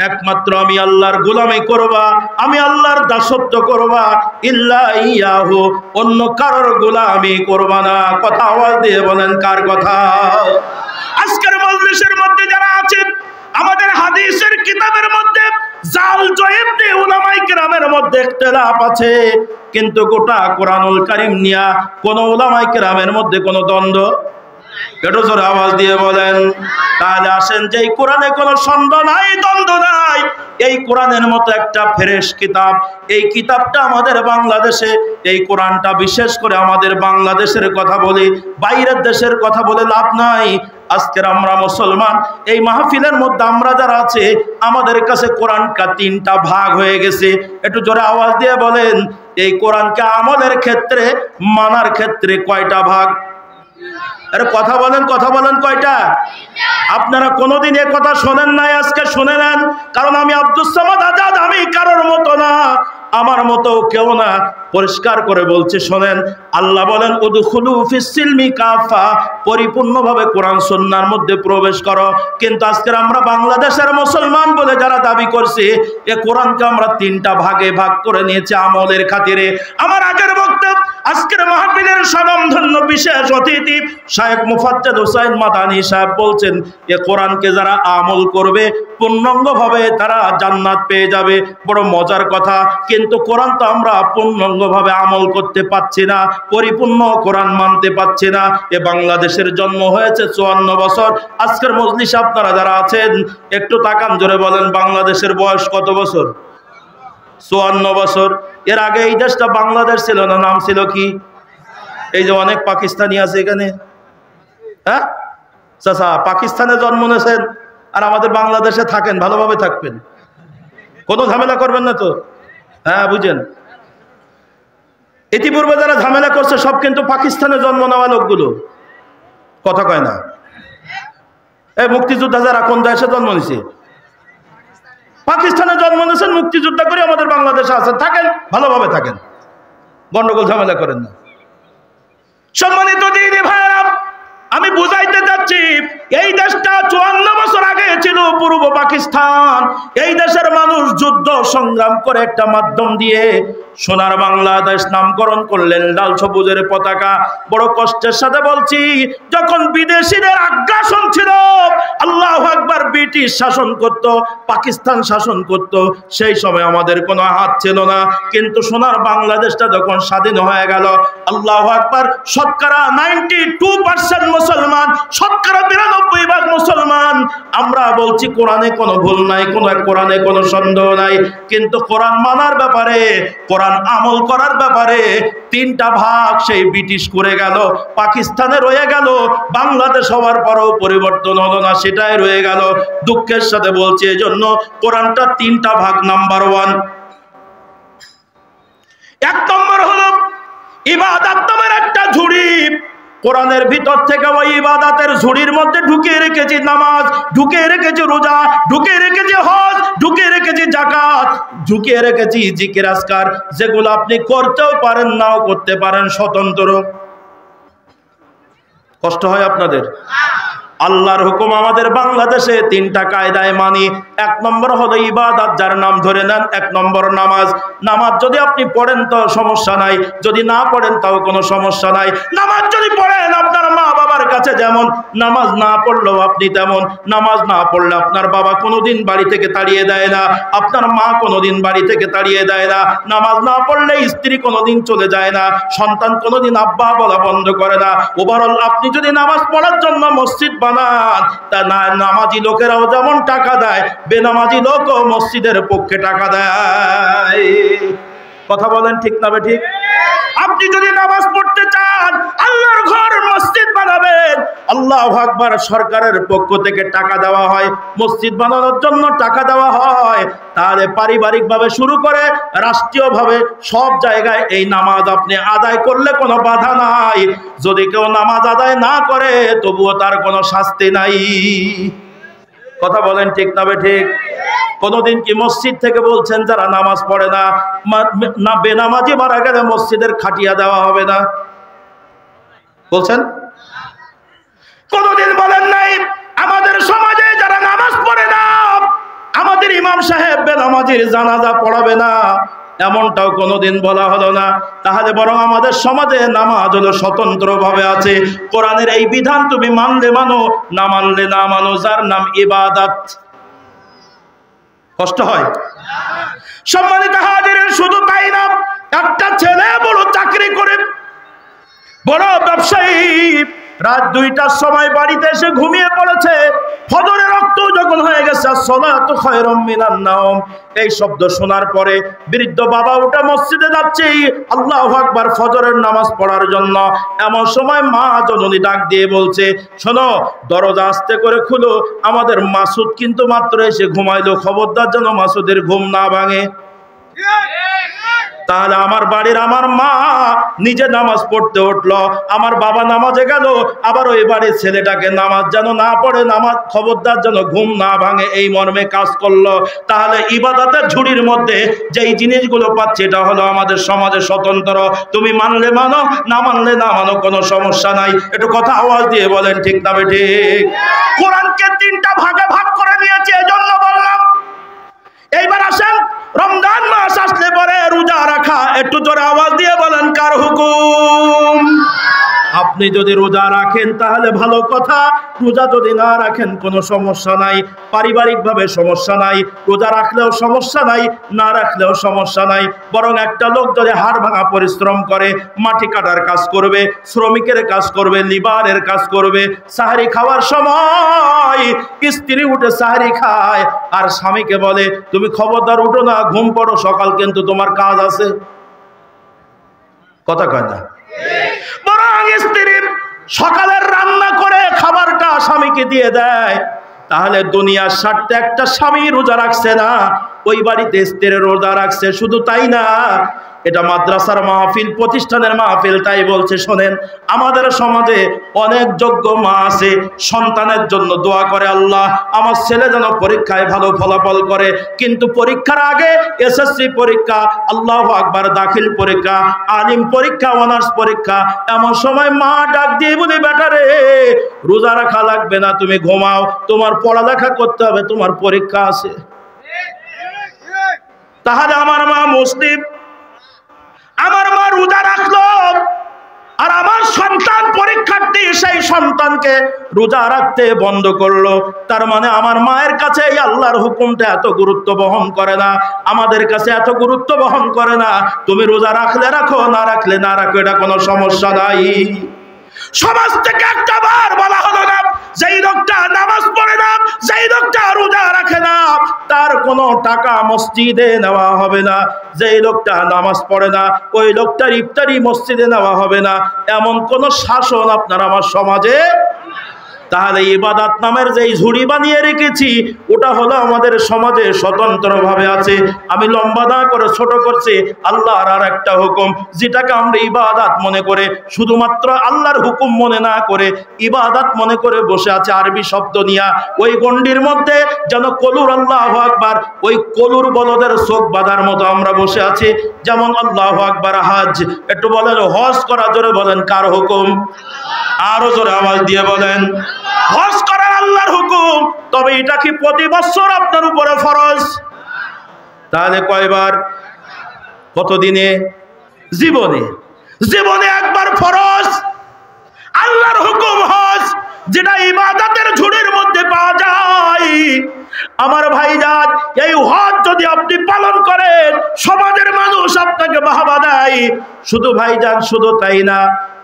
A: একমাত্র আমি আল্লাহর গোলামি করবা, আমি আল্লাহর দাসত্ব করবা, ইল্লা ইয়্যাহু, অন্য কারোর গোলামি করবা না। কথা আওয়াজ দিয়ে বলেন, কার কথা? আজকের মজলিসের মধ্যে যারা আছেন, আমাদের হাদিসের কিতাবের মধ্যে জাল জয়েবনে উলামায়ে কেরামের মধ্যে ইখতিলাফ আছে, কিন্তু গোটা কোরআনুল কারীম নিয়া কোন উলামায়ে কেরামের মধ্যে কোনো দ্বন্দ্ব। একটু জোরে আওয়াজ দিয়ে বলেন। তাহলে আসেন, যে কোরআনে কোনো সন্দেহ নাই, দ্বন্দ্ব নাই, এই কোরআনের মতো একটা ফ্রেশ কিতাব, এই কিতাবটা আমাদের বাংলাদেশে, এই কোরআনটা বিশেষ করে আমাদের বাংলাদেশের কথা বলি, বাইরের দেশের কথা বলে লাভ নাই। আজকের আমরা মুসলমান, এই মাহফিলের মধ্যে আমরা যারা আছে, আমাদের কাছে কোরআনটা তিনটা ভাগ হয়ে গেছে। একটু জোরে আওয়াজ দিয়ে বলেন, এই কোরআনকে আমলের ক্ষেত্রে, মানার ক্ষেত্রে কয়টা ভাগ? আরে কথা বলেন, কথা বলেন, কয়টা? আপনারা কোনোদিন এ কথা শোনেন নাই, আজকে শুনে নেন। কারণ আমি আব্দুস সামাদ আজাদ, আমি কারোর মতো না, আমার মতো কেউ না। পরিষ্কার করে বলছে, শোনেন। আল্লাহ বলেন উদখুলু ফিস সিলমি কাফা, পরিপূর্ণভাবে কোরআন সুন্নাহর মধ্যে প্রবেশ করো। কিন্তু আজকে আমরা বাংলাদেশের মুসলমান বলে যারা দাবি করছে, এ কোরআনকে আমরা তিনটা ভাগে ভাগ করে নিয়েছি আমলের খাতিরে। আমার আগের বক্তব্য, আজকের মাহফিলের স্বনামধন্য বিশেষ অতিথি শায়েখ মুফাজ্জল হোসাইন মাদানী সাহেব বলছেন, এ কোরআনকে যারা আমল করবে পূর্ণাঙ্গভাবে তারা জান্নাত পেয়ে যাবে। বড় মজার কথা, কিন্তু কোরআন তো আমরা পূর্ণাঙ্গভাবে আমল করতে পারছি না, পরিপূর্ণ কোরআন মানতে পারছি না। এ বাংলাদেশের জন্ম হয়েছে 54 বছর। আজকের মজলিসে আপনারা যারা আছেন একটু তাকান, জোরে বলেন, বাংলাদেশের বয়স কত বছর? 54 বছর। এর আগে এই দেশটা বাংলাদেশ ছিল না, নাম ছিল কি? এই যে অনেক পাকিস্তানি আছে এখানে, হ্যাঁ চাচা, পাকিস্তানে জন্ম নিয়েছেন আর আমাদের বাংলাদেশে থাকেন, ভালোভাবে থাকবেন, কোনো ঝামেলা করবেন না তো? হ্যাঁ বুঝেন, ইতিপূর্বে যারা ঝামেলা করছে সব কিন্তু পাকিস্তানে জন্ম নেওয়া লোকগুলো, কথা কয় না। এই মুক্তিযোদ্ধা যারা কোন দেশে জন্ম নিয়েছে? পাকিস্তানে জন্ম নিয়েছেন, মুক্তিযোদ্ধা করে আমাদের বাংলাদেশে আছেন, থাকেন, ভালোভাবে থাকেন, গন্ডগোল ঝামেলা করেন না। সম্মানিত দিদি ভাইরা, আমি বুঝাইতে চাচ্ছি, এই দেশটা 54 বছর আগে ছিল পূর্ব পাকিস্তান। এই দেশের মানুষ যুদ্ধ সংগ্রাম করে একটা মাধ্যম দিয়ে সোনার বাংলাদেশ নামকরণ করলেন, লাল সবুজের পতাকা। বড় কষ্টের সাথে বলছি, যখন বিদেশিদের আগ্রাসন ছিল, আল্লাহু আকবার, ব্রিটিশ শাসন করত, পাকিস্তান শাসন করত, সেই সময় আমাদের কোনো হাত ছিল না। কিন্তু সোনার বাংলাদেশটা যখন স্বাধীন হয়ে গেল, আল্লাহু আকবার, শতকরা 92% মুসলমান, শতকরা 92% মুসলমান। আমরা বলছি কোরআনে কোনো ভুল নাই, কোরআনে কোনো সন্দেহ নাই, কিন্তু কোরআন মানার ব্যাপারে, কোরআন আমল করার ব্যাপারে তিনটা ভাগ সেই ব্রিটিশ করে গেল, পাকিস্তানে রয়ে গেল, বাংলাদেশ হওয়ার পরও পরিবর্তন হলো না, সেটাই রয়ে গেল। দুঃখের সাথে বলছি, এজন্য কোরআনটা তিনটা ভাগ। নাম্বার 1, 1 নম্বর হলো ইবাদত নামের একটা ঝুড়ি। কোরআনের ভিতর থেকে ওই ইবাদতের ঝুড়ির মধ্যে ঢুকিয়ে রেখেছি নামাজ, ঢুকিয়ে রেখেছি রোজা, ঢুকিয়ে রেখেছি হজ, ঢুকিয়ে রেখেছি যাকাত, ঢুকিয়ে রেখেছি জিকির আজকার, যেগুলো আপনি করতেও পারেন, নাও করতে পারেন, স্বতন্ত্র। কষ্ট হয় আপনাদের? আল্লাহর হুকুম আমাদের বাংলাদেশে তিনটা কায়দায় মানি। 1 নম্বর হলো ইবাদত, যার নাম ধরে নেন। 1 নম্বর নামাজ। নামাজ যদি আপনি পড়েন তো সমস্যা নাই, যদি না পড়েন তাও কোনো সমস্যা নাই। নামাজ যদি পড়েন, আপনার মা বাবার কাছে যেমন, নামাজ না পড়লেও আপনি তেমন। নামাজ না পড়লে আপনার বাবা কোনোদিন বাড়ি থেকে তাড়িয়ে দেয় না, আপনার মা কোনোদিন বাড়ি থেকে তাড়িয়ে দেয় না। নামাজ না পড়লে স্ত্রী কোনোদিন চলে যায় না, সন্তান কোনোদিন আব্বা বলা বন্ধ করে না। ওভারঅল আপনি যদি নামাজ পড়ার জন্য মসজিদ বানান, তা নামাজি লোকেরাও যেমন টাকা দেয়, বেনামাজি লোকও মসজিদের পক্ষে টাকা দেয়। কথা বলেন ঠিক না ঠিক? আপনি যদি নামাজ পড়তে চান, আল্লাহর ঘর মসজিদ বানাবেন, আল্লাহু আকবার, সরকারের পক্ষ থেকে টাকা দেওয়া হয়, মসজিদ বানানোর জন্য টাকা দেওয়া হয়, তাহলে পারিবারিকভাবে শুরু করে রাষ্ট্রীয়ভাবে সব জায়গায় এই নামাজ আপনি আদায় করলে কোনো বাধা নাই। যদি কেউ নামাজ আদায় না করে, তবুও তার কোনো শাস্তি নাই। কথা বলেন ঠিক না ঠিক? কোনদিন কি মসজিদ থেকে বলছেন যারা নামাজ পড়ে না, বেনামাজি মারা গেলে মসজিদের খাটিয়া দেওয়া হবে না? বলছেন? কোনদিন বলেন নাই আমাদের সমাজে যারা নামাজ পড়ে না, আমাদের ইমাম সাহেব বেনামাজির জানাজা পড়াবে না, এমনটাও কোনোদিন বলা হলো না। তাহলে বরং আমাদের সমাজে নামাজ হলো স্বতন্ত্রভাবে আছে। কোরআনের এই বিধান তুমি মানলে মানো, না মানলে না মানো, যার নাম ইবাদত। কষ্ট হয়? সম্মানিত হাজিরিন, শুধু তাই না, একটা ছেলে বড় চাকরি করে, বড় ব্যবসায়ী, রাত 2টার সময় বাড়িতে এসে ঘুমিয়ে পড়েছে। ফজরের রক্ত যখন হয়ে গেছে, আসসালাতু খায়রুম মিনান নাওম, এই শব্দ শোনার পরে বৃদ্ধ বাবা ওটা মসজিদে যাচ্ছে আল্লাহু আকবার ফজরের নামাজ পড়ার জন্য। এমন সময় মা জননী ডাক দিয়ে বলছে, শোনো, দরজা আস্তে করে খুলো, আমাদের মাসুদ কিন্তু মাত্র এসে ঘুমাইলো, খবরদার যেন মাসুদের ঘুম না ভাঙে। তাহলে আমার বাড়ির আমার মা নিজে নামাজ পড়তে উঠলো, আমার বাবা নামাজে গেল, আবার ওই বাড়ির ছেলেটাকে নামাজ যেন না পড়ে, নামাজ খবরদার যেন ঘুম না ভাঙে, এই মর্মে কাজ করলো। তাহলে ইবাদতের ঝুড়ির মধ্যে যেই জিনিসগুলো পাচ্ছে, এটা হলো আমাদের সমাজে স্বতন্ত্র। তুমি মানলে মানো, না মানলে না মানো, কোনো সমস্যা নাই। একটু কথা আওয়াজ দিয়ে বলেন ঠিক না ঠিক? কোরআনকে 3টা ভাগে ভাগ করে নিয়েছে, এজন্য বললাম। এইবার আসেন, রমজান মাস আসলে পরে রোজা রাখা, একটু জোরে আওয়াজ দিয়ে বলেন কার হুকুম? আপনি যদি রোজা রাখেন তাহলে ভালো কথা, রোজা যদি না রাখেন কোনো সমস্যা নাই, পারিবারিকভাবে সমস্যা নাই, রোজা রাখলেও সমস্যা নাই, না রাখলেও সমস্যা নাই। বরং একটা লোক যদি হাড় ভাঙা পরিশ্রম করে, মাটি কাটার কাজ করবে, শ্রমিকের কাজ করবে, লিবারের কাজ করবে, সাহারি খাওয়ার সময় স্ত্রী উঠে সাহারি খায় আর স্বামীকে বলে, তুমি খবরদার উঠো না, ঘুম পড়ো, সকাল কিন্তু তোমার কাজ আছে। কথা কয় না? বরং স্ত্রী সকালের রান্না করে খাবারটা স্বামীকে দিয়ে দেয়। তাহলে দুনিয়ার স্বার্থে একটা স্বামী রোজা রাখছে না, ওই বাড়িতে স্ত্রী রোজা রাখছে। শুধু তাই না, এটা মাদ্রাসার মাহফিল, প্রতিষ্ঠানের মাহফিল, তাই বলছে শোনেন, আমাদের সমাজে অনেক যোগ্য মা আছে, সন্তানের জন্য দোয়া করে, আল্লাহ আমার ছেলে যেন পরীক্ষায় ভালো ফলাফল করে। কিন্তু পরীক্ষার আগে এসএসসি পরীক্ষা, আল্লাহু আকবার, দাখিল পরীক্ষা, আলিম পরীক্ষা, অনার্স পরীক্ষা, এমন সময় মা ডাক দিয়ে বলে, বেটা রে, রোজা রাখা লাগবে না, তুমি ঘুমাও, তোমার পড়ালেখা করতে হবে, তোমার পরীক্ষা আছে। তাহলে আমার মা মুসলিম, আমার মা রোজা রাখলো, আর আমার সন্তান পরীক্ষার্থী, সেই সন্তানকে রোজা রাখতে বন্ধ করলো। তার মানে আমার মায়ের কাছে এই আল্লাহর হুকুমটা এত গুরুত্ব বহন করে না, আমাদের কাছে এত গুরুত্ব বহন করে না। তুমি রোজা রাখলে রাখো, না রাখলে না রাখো, এটা কোনো সমস্যা নাই। সমাজ থেকে একটা বার বলা হলো না, যেই লোকটা নামাজ পড়ে না, যেই লোকটা রোজা রাখে না, তার কোনো টাকা মসজিদে নেওয়া হবে না। যেই লোকটা নামাজ পড়ে না, ওই লোকটার ইফতারি মসজিদে নেওয়া হবে না, এমন কোন শাসন আপনার আমার সমাজে। তাহলে ইবাদত নামের যেই ঝুড়ি বানিয়ে রেখেছি, ওটা হলো আমাদের সমাজে স্বতন্ত্রভাবে আছে। আমি লম্বা না করে ছোট করছি, আল্লাহর আর একটা হুকুম, যেটাকে আমরা ইবাদত মনে করে, শুধুমাত্র আল্লাহর হুকুম মনে না করে ইবাদত মনে করে বসে আছে আরবি শব্দ নিয়া। ওই গণ্ডির মধ্যে যেন কলুর আল্লাহু আকবার, ওই কলুর বলদের চোখ বাঁধার মতো আমরা বসে আছি। যেমন আল্লাহু আকবার হজ, একটু বলেন হজ করা, জোরে বলেন কার হুকুম? আরো জোরে আওয়াজ দিয়ে বলেন, হজ করা আল্লাহর হুকুম। তবে এটা কি প্রতি বছর আপনার উপরে ফরজ? তাহলে কয়বার? কতদিনে? জীবনে, জীবনে একবার ফরজ। আল্লাহর হুকুম হজ, যেটা ইবাদতের ঝুড়ির মধ্যে পাওয়া যায়। আমার ভাইজান, এই হজ যদি আপনি পালন করেন, সমাজের মানুষ আপনাকে বাহবা দেয়। শুধু ভাইজান, শুধু তাই না,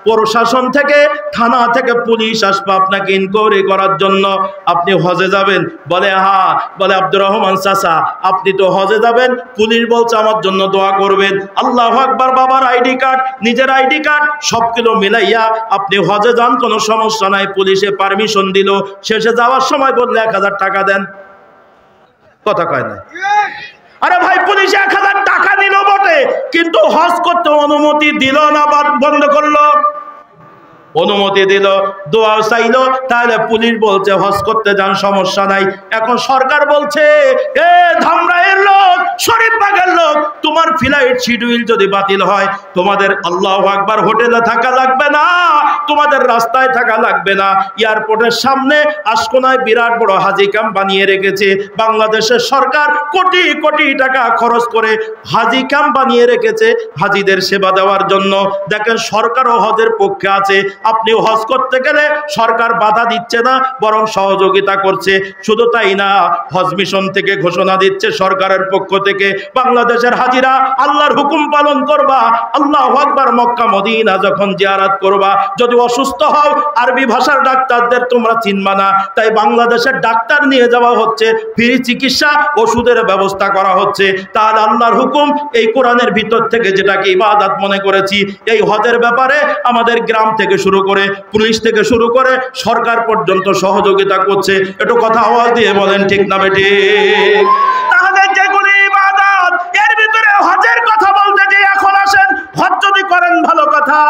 A: প্রশাসন থেকে, থানা থেকে পুলিশ আসবে আপনাকে ইনকোয়ারি করার জন্য। আপনি হজে যাবেন, বলে হ্যাঁ, বলে আব্দুর রহমান চাচা আপনি তো হজে যাবেন, পুলিশ বলছে আমার জন্য দোয়া করবেন। আল্লাহু আকবার, বাবার আইডি কার্ড, নিজের আইডি কার্ড, সবগুলো মিলাইয়া আপনি হজে যান, কোনো সমস্যা নাই। পুলিশে পারমিশন দিল, শেষে যাওয়ার সময় বললে 1000 টাকা দেন। কথা কয় না? আরে ভাই, পুলিশে 1000 টাকা নিল বটে, কিন্তু হজ করতে অনুমতি দিল না, বন্ধ করলো। অনুমতি দিল, দোয়া চাইলো, তাহলে পুলিশ বলছে হজ করতে যান, সমস্যা নাই। এখন সরকার বলছে, এ ধামরাইয়ের লোক, শরীফবাগের লোক, তোমার ফ্লাইট শিডিউল যদি বাতিল হয়, তোমাদের আল্লাহু আকবার হোটেলে থাকা লাগবে না, তোমাদের রাস্তায় থাকা লাগবে না। এয়ারপোর্টের সামনে আশকোনায় বিরাট বড় হাজি ক্যাম্প বানিয়ে রেখেছে বাংলাদেশের সরকার, কোটি কোটি টাকা খরচ করে হাজি ক্যাম্প বানিয়ে রেখেছে হাজিদের সেবা দেওয়ার জন্য। দেখেন, সরকারও হজের পক্ষে আছে, আপনি হজ করতে গেলে সরকার বাধা দিচ্ছে না, বরং সহযোগিতা করছে। শুধু তাই না, হজ মিশন থেকে ঘোষণা দিচ্ছে সরকারের পক্ষ থেকে, বাংলাদেশের হাজিরা আল্লাহর হুকুম পালন করবা, আল্লাহু আকবার, মক্কা মদিনা যখন জিয়ারত করবা, যদি অসুস্থ হও আরবি ভাষার ডাক্তারদের তোমরা চিনবা না, তাই বাংলাদেশের ডাক্তার নিয়ে যাওয়া হচ্ছে, ফ্রি চিকিৎসা, ওষুধের ব্যবস্থা করা হচ্ছে। তাহলে আল্লাহর হুকুম এই কোরআনের ভিতর থেকে যেটাকে ইবাদত মনে করেছি, এই হজের ব্যাপারে আমাদের গ্রাম থেকে শুরু করে, পুলিশ থেকে শুরু করে সরকার পর্যন্ত সহযোগিতা করছে। একটু কথা আওয়াজ দিয়ে বলেন ঠিক না বেঠিক? তাহলে যেগুলি ইবাদত, এর ভিতরে হজের কথা বলতে যে এখন আসেন, হজ যদি করেন ভালো কথা,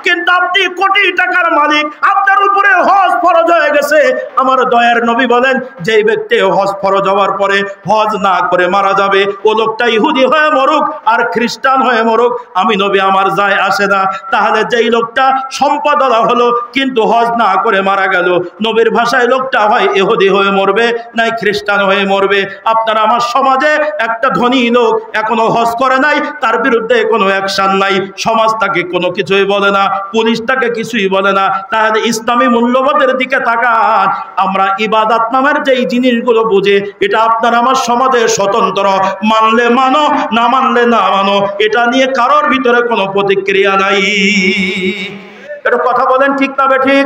A: কিন্তু আপনি কোটি টাকার মালিক, আপনার উপরে হজ ফরজ হয়ে গেছে। আমার দয়ার নবী বলেন, যেই ব্যক্তি হজ ফরজ হওয়ার পরে হজ না করে মারা যাবে, ও লোকটা ইহুদি হয়ে মরুক আর খ্রিস্টান হয়ে মরুক, আমি নবী আমার যায় আসে না। তাহলে যেই লোকটা সম্পদওয়ালা হলো কিন্তু হজ না করে মারা গেল, নবীর ভাষায় লোকটা হয় ইহুদি হয়ে মরবে, নাই খ্রিস্টান হয়ে মরবে। আপনারা আমার সমাজে একটা ধনী লোক এখনো হজ করে নাই, তার বিরুদ্ধে কোনো অ্যাকশন নাই, সমাজ তাকে কোনো কিছুই বলে না, পুলিশ তাকে কিছুই বলে না। তাহলে ইসলামী মূল্যবোধের দিকে তাকান। আমরা ইবাদত নামের যেই জিনিসগুলো বুঝে, এটা আপনার আমার সমাজে স্বতন্ত্র, মানলে মানো, না মানলে না মানো, এটা নিয়ে কারোর ভিতরে কোনো প্রতিক্রিয়া নাই। এটা কথা বলেন ঠিক না বেঠিক?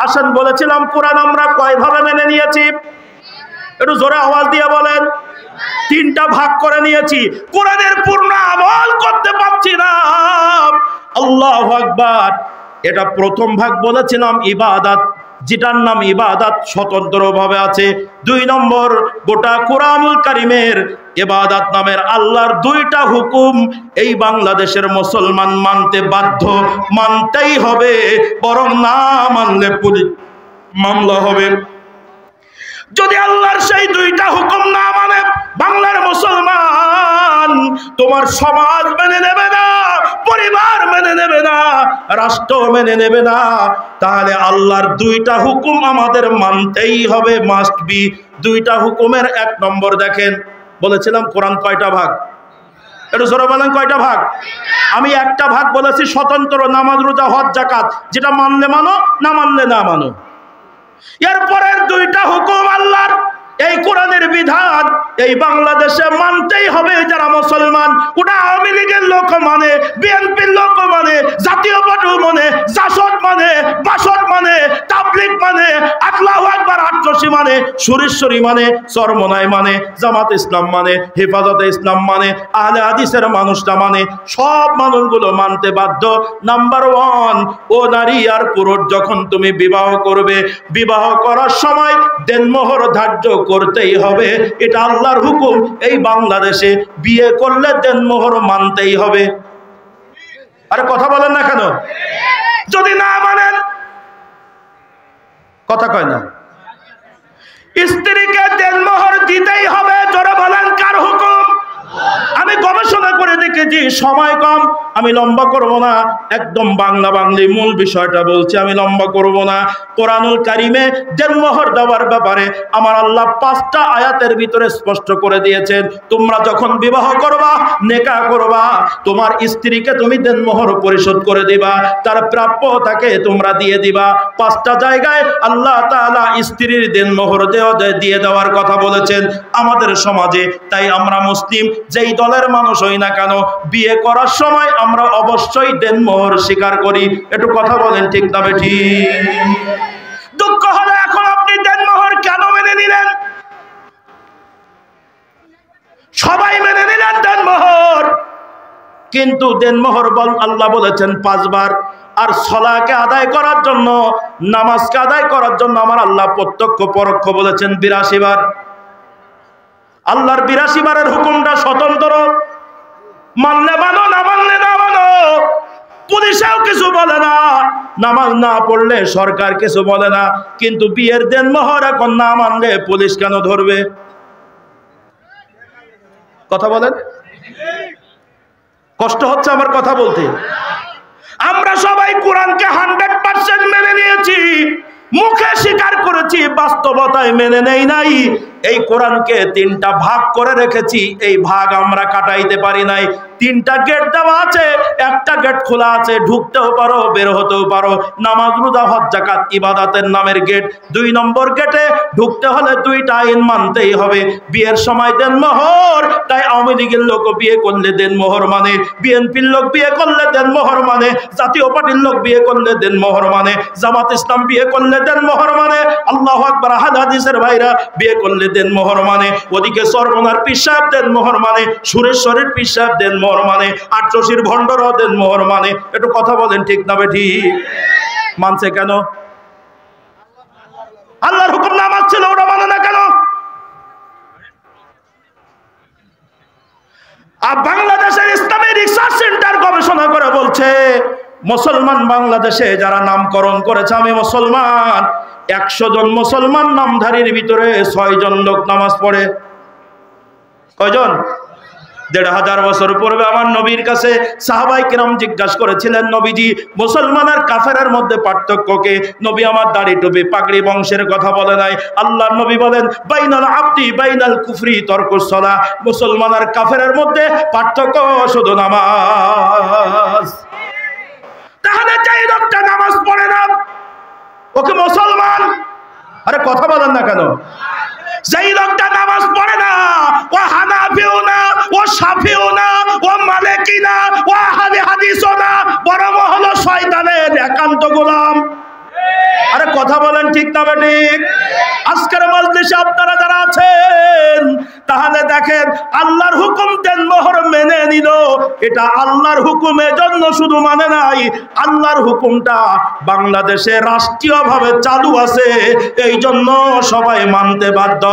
A: আসেন, বলেছিলাম কোরআন আমরা কয়ভাবে মেনে নিয়েছি, একটু জোরে আওয়াজ দিয়ে বলেন। তিনটা ভাগ করে নিয়েছি, কোরআনের পূর্ণ আমল করতে পারছি না। আল্লাহু আকবার। এটা প্রথম ভাগ বলেছিলাম ইবাদত, যেটার নাম ইবাদত স্বতন্ত্রভাবে আছে। 2 নম্বর, গোটা কোরআনুল কারীমের ইবাদত নামের আল্লাহর 2টা হুকুম এই বাংলাদেশের মুসলমান মানতে বাধ্য, মানতেই হবে, বরং না মানলে পুলিশ মামলা হবে। যদি আল্লাহর সেই 2টা হুকুম না মানে বাংলার মুসলমান, তোমার সমাজ মেনে নেবে না, পরিবার মেনে নেবে না, রাষ্ট্র মেনে নেবে না, তাহলে আল্লাহর 2টা হুকুম আমাদের মানতেই হবে, মাস্ট বি। 2টা হুকুমের 1 নম্বর দেখেন, বলেছিলাম কোরআন কয়টা ভাগ, একটু জোরে বলেন কয়টা ভাগ? আমি একটা ভাগ বলেছি স্বতন্ত্র, নামাজ রোজা হজ যাকাত, যেটা মানলে মানো, না মানলে না মানো। এরপরের 2টা হুকুম আল্লাহর, এই কোরআনের বিধান এই বাংলাদেশে মানতেই হবে যারা মুসলমান। ওটা আওয়ামী লীগের লোক মানে, বিএনপির লোক মানে, জাতীয় পার্টি মানে, জাসদ মানে, বাসদ মানে, তাবলিগ মানে, আল্লাহু আকবার আটরশি মানে, সুরেশ্বরী মানে, চরমনাই মানে, জামাত ইসলাম মানে, হেফাজতে ইসলাম মানে, আহলে হাদিসের মানুষরা মানে, সব মানুষগুলো মানতে বাধ্য। নাম্বার 1, ও নারী আর পুরুষ যখন তুমি বিবাহ করবে, বিবাহ করার সময় দেনমোহর ধার্য করতেই হবে, এটা আল্লাহর হুকুম। এই বাংলাদেশে বিয়ে করলে দেনমোহর মানতেই হবে। আরে কথা বলেন না কেন? যদি না মানেন, কথা কয় না, স্ত্রীকে দেনমোহর দিতেই হবে। জোরে বলেন কার হুকুম? আমি গবেষণা করে দেখেছি, সময় কম, আমি লম্বা করব না, একদম বাংলা বাংলি মূল বিষয়টা বলছি, আমি লম্বা করব না। কোরআনুল কারীমে দেনমোহর দেওয়ার ব্যাপারে আমার আল্লাহ 5টা আয়াতের ভিতরে স্পষ্ট করে দিয়েছেন। তোমরা যখন বিবাহ করবা, নেকাহ করবা, তোমার স্ত্রীকে তুমি দেনমোহর পরিশোধ করে দিবা, তার প্রাপ্য তাকে তোমরা দিয়ে দিবা। 5টা জায়গায় আল্লাহ তাআলা স্ত্রীর দেনমোহর দিয়ে দেওয়ার কথা বলেছেন আমাদের সমাজে। তাই আমরা মুসলিম যেই দলের মানুষ হই না কেন, বিয়ে করার সময় আমরা অবশ্যই দেনমোহর স্বীকার করি। একটু কথা বলেন ঠিক না বেঠিক? দুঃখ হলো এখন আপনি দেনমোহর কেন মেনে নিলেন? সবাই মেনে নিলেন দেনমোহর, কিন্তু দেনমোহর আল্লাহ বলেছেন 5 বার। আর সলাকে আদায় করার জন্য, নামাজকে আদায় করার জন্য আমার আল্লাহ প্রত্যক্ষ পরোক্ষ বলেছেন 82 বার। আল্লাহর 82 বারের হুকুমটা স্বতন্ত্র, মানলে মানো, না মানলে না মানো। পুলিশেও কিছু বলে না, নামাজ না পড়লে সরকার কিছু বলে না, কিন্তু বিয়ের দেনমোহর এখন না মানলে পুলিশ কেন ধরবে? কথা বলেন, কষ্ট হচ্ছে আমার কথা বলতে। আমরা সবাই কোরআনকে 100% মেনে নিয়েছি, মুখে স্বীকার করেছি, বাস্তবতায় মেনে নেই নাই। এই কোরআনকে 3টা ভাগ করে রেখেছি, এই ভাগ আমরা কাটাইতে পারি নাই। 3টা গেট দেওয়া আছে, একটা চারটা গেট খোলা আছে, ঢুকতেও পারো, বের হতেও পারো। নামাজ, রোজা, হজ, যাকাত ইবাদতের নামের গেট। 2 নম্বর গেটে ঢুকতে হলে 2টা আইন মানতেই হবে। বিয়ের সময় দেন মোহর, তাই আওয়ামী লীগের লোক বিয়ে করলে দেন মোহর মানে, বিএনপির লোক বিয়ে করলে দেন মোহর মানে, জাতীয় পার্টির লোক বিয়ে করলে দেন মোহর মানে, জামাত ইসলাম বিয়ে করলে দেন মোহর মানে, আল্লাহু আকবার হাদিসের ভাইরা বিয়ে করলে দেন মোহর মানে, ওদিকে সরবনার পীর সাহেব দেন মোহর মানে, সুরেশ্বরের পীর সাহেব দেন মোহর মানে, আটশোশির ভণ্ডরাও দেন মোহর মানে। একটু কথা বলেন ঠিক না বেঠিক? মানছে কেন? আল্লাহর হুকুম না মানছিল, ওটা মানে না কেন? আর বাংলাদেশের ইসলামী রিসার্চ সেন্টার গবেষণা করে বলছে, মুসলমান বাংলাদেশে যারা নামকরণ করেছে আমি মুসলমান, 100 জন মুসলমান নামধারীর ভিতরে 6 জন লোক নামাজ পড়ে। কয়জন? 1500 বছর পূর্বে আমার নবীর কাছে সাহাবায়ে কেরাম জিজ্ঞাসা করেছিলেন, নবীজি মুসলমান আর কাফেরের মধ্যে পার্থক্য কি? নবী আমার দাড়ি টুপি পাগড়ি বংশের কথা বলে নাই। আল্লাহর নবী বলেন, বাইনাল আবদি বাইনাল কুফরি তারকুস সালাহ, মুসলমান আর কাফেরের মধ্যে পার্থক্য শুধু নামাজ। তাহলে যেই লোকটা নামাজ পড়ে না ওকে মুসলমান? আরে কথা বলেন না কেন? যেই লোকটা নামাজ পড়ে না ও হানাফিও না, ও শাফিও না, ও মালিকি না, ও আহলে হাদিসও না, বরং হলো শয়তানের একান্ত গোলাম। আরে কথা বলেন ঠিক না বেঠিক? আজকের মজলিসে আপনারা যারা আছেন, তাহলে দেখেন আল্লাহর হুকুম দেন মোহর মেনে নিল, এটা আল্লাহর হুকুমের জন্য শুধু মানে নাই, আল্লাহর হুকুমটা বাংলাদেশে রাষ্ট্রীয়ভাবে চালু আছে, এই জন্য সবাই মানতে বাধ্য।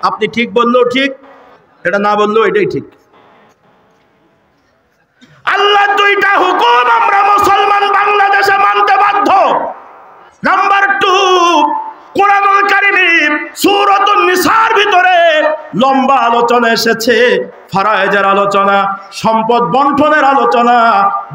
A: আপনি ঠিক বললেও ঠিক, এটা না বললেও এটাই ঠিক। আল্লাহর 2টা হুকুম আমরা মুসলমান বাংলাদেশে মানতে বাধ্য। নাম্বার 2, কোরআনুল কারীমে সূরাতুন নিসার ভিতরে লম্বা আলোচনা এসেছে, ফারায়েজের আলোচনা, সম্পদ বন্টনের আলোচনা।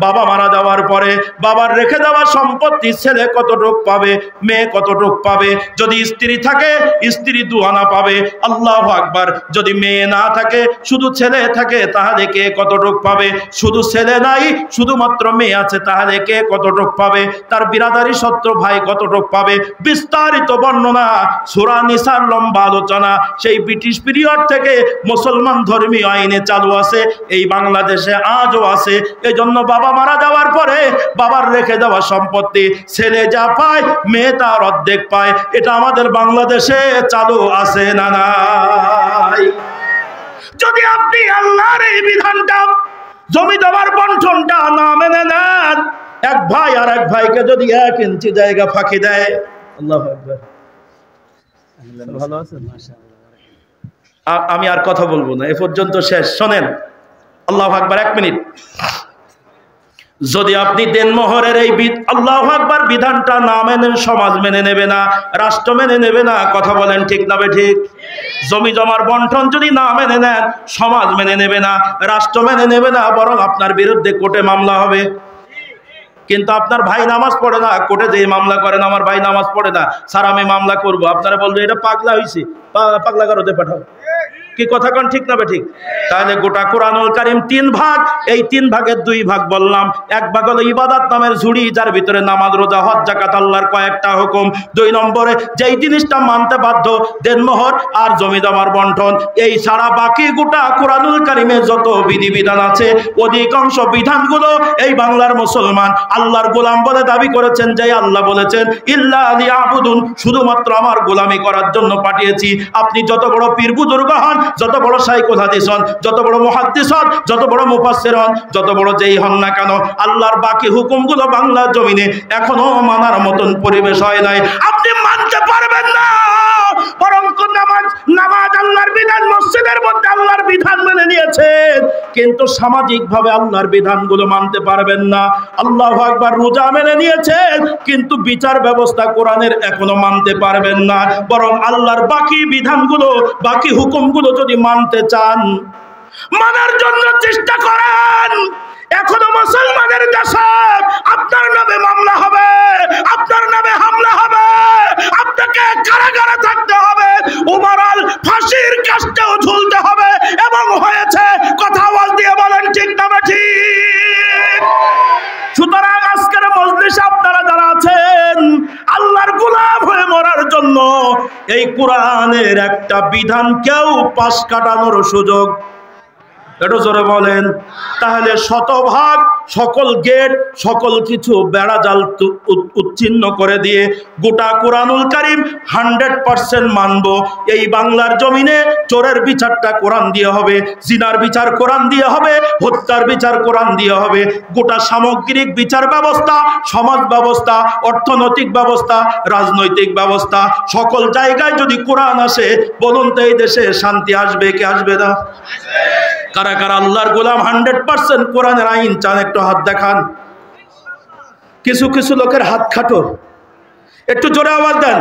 A: বাবা মারা যাওয়ার পরে বাবার রেখে যাওয়া সম্পত্তি ছেলে কতটুক পাবে, মেয়ে কতটুক পাবে। যদি স্ত্রী থাকে স্ত্রী 2 আনা পাবে, আল্লাহু আকবার। যদি মেয়ে না থাকে শুধু ছেলে থাকে তাহলে কে কতটুক পাবে? শুধু ছেলে নাই শুধুমাত্র মেয়ে আছে তাহলে কে কতটুক পাবে? তার বিরাদারি সত্য ভাই কতটুক পাবে? বিস্তারিত বর্ণনা, সূরা নিসার লম্বা আলোচনা। সেই ব্রিটিশ পিরিয়ড থেকে মুসলমান ধর্মীয় আইনে চালু আছে, এই বাংলাদেশে আজও আছে। এই জন্য বাবা মারা যাওয়ার পরে বাবার রেখে যাওয়া সম্পত্তি ছেলে যা পায় মেয়ে তার অর্ধেক পায়। এটা আমাদের বাংলাদেশে চালু আছে না নাই? যদি আপনি আল্লাহর এই বিধানটা, জমি জমার বন্টনটা না মেনে নেন, এক ভাই আর এক ভাইকে যদি 1 ইঞ্চি জায়গা ফাঁকি দেয়, আল্লাহু আকবার। ভালো আছেন? আমি আর কথা বলবো না, এ পর্যন্ত শেষ। শোনেন, আল্লাহু আকবার, 1 মিনিট। যদি আপনি দেনমোহরের এই আল্লাহু আকবার বিধানটা না মেনেন, সমাজ মেনে নেবে না, রাষ্ট্র মেনে নেবে না। কথা বলেন ঠিক না ঠিক? জমি জমার বন্টন যদি না মেনে নেন, সমাজ মেনে নেবে না, রাষ্ট্র মেনে নেবে না, বরং আপনার বিরুদ্ধে কোর্টে মামলা হবে। কিন্তু আপনার ভাই নামাজ পড়ে না, কোর্টে যেয়ে মামলা করেন, আমার ভাই নামাজ পড়ে না, স্যার আমি মামলা করব, আপনারা বলবেন এটা পাগলা হয়েছে, পাগলা কারোতে পাঠাও। কি কথা কোন ঠিক না ঠিক? তাহলে গোটা কোরআনুল কারীম 3 ভাগ, এই 3 ভাগের 2 ভাগ বললাম। 1 ভাগ হলো ইবাদত নামের ঝুড়ি, যার ভিতরে নামাজ রোজা হজ যাকাত আল্লাহর কয়েকটা হুকুম। 2 নম্বরে যেই জিনিসটা মানতে বাধ্য, দেনমোহর আর জমি জমার বন্টন। এই ছাড়া বাকি গোটা কোরআনুল কারীমে যত বিধিবিধান আছে, অধিকাংশ বিধানগুলো এই বাংলার মুসলমান আল্লাহর গোলাম বলে দাবি করেছেন। যে আল্লাহ বলেছেন ইল্লা লিয়াবুদুন, শুধুমাত্র আমার গোলামি করার জন্য পাঠিয়েছি। আপনি যত বড় পীর বুজুর্গ হন, যত বড় শাইখুল হাদিস হন, যত বড় মুহাদ্দিস হন, যত বড় মুফাসসির হন, যত বড় যেই হন না কেন, আল্লাহর বাকি হুকুমগুলো বাংলার জমিনে এখনো মানার মতন পরিবেশ হয় নাই। আপনি মানতে পারবেন না, বরং নামাজ আল্লাহর বিধান, মসজিদের মধ্যে আল্লাহর বিধান মেনে নিয়েছেন, কিন্তু সামাজিকভাবে আল্লাহর বিধানগুলো মানতে পারবেন না। আল্লাহু আকবার, রোজা মেনে নিয়েছেন, কিন্তু বিচার ব্যবস্থা কোরআনের এখনো মানতে পারবেন না। বরং আল্লাহর বাকি বিধানগুলো, বাকি হুকুমগুলো যদি মানতে চান, মানার জন্য চেষ্টা করেন। এখনো মুসলমানের দেশে আপনার নামে মামলা হবে, আপনার নামে হামলা হবে, আপনাকে কারাগারে থাকতে হবে, ওভারঅল ফাঁসির কাস্টেও ঝুলতে হবে, এবং হয়েছে। কথা আওয়াজ দিয়ে বলেন ঠিক না এই কোরআনের একটা বিধান কেউ পাশ কাটানোর সুযোগ, একটু জোরে বলেন। তাহলে শতভাগ সকল গেট সকল কিছু বেড়া জাল উচ্ছিন্ন করে দিয়ে গোটা কোরআনুল কারীম 100% মানব। এই বাংলার জমিনে চোরের বিচারটা কোরআন দিয়ে হবে, জিনার বিচার কোরআন দিয়ে হবে, হত্যার বিচার কোরআন দিয়ে হবে। গোটা সামগ্রিক বিচার ব্যবস্থা, সমাজ ব্যবস্থা, অর্থনৈতিক ব্যবস্থা, রাজনৈতিক ব্যবস্থা, সকল জায়গায় যদি কোরআন আসে, বলুন তো এই দেশে শান্তি আসবে কি আসবে না? কারা কারা আল্লাহর গোলাম 100% কোরআনের আইন চান? একটু হাত দেখান। কিছু কিছু লোকের হাত খাটো, একটু জোরে আওয়াজ দেন,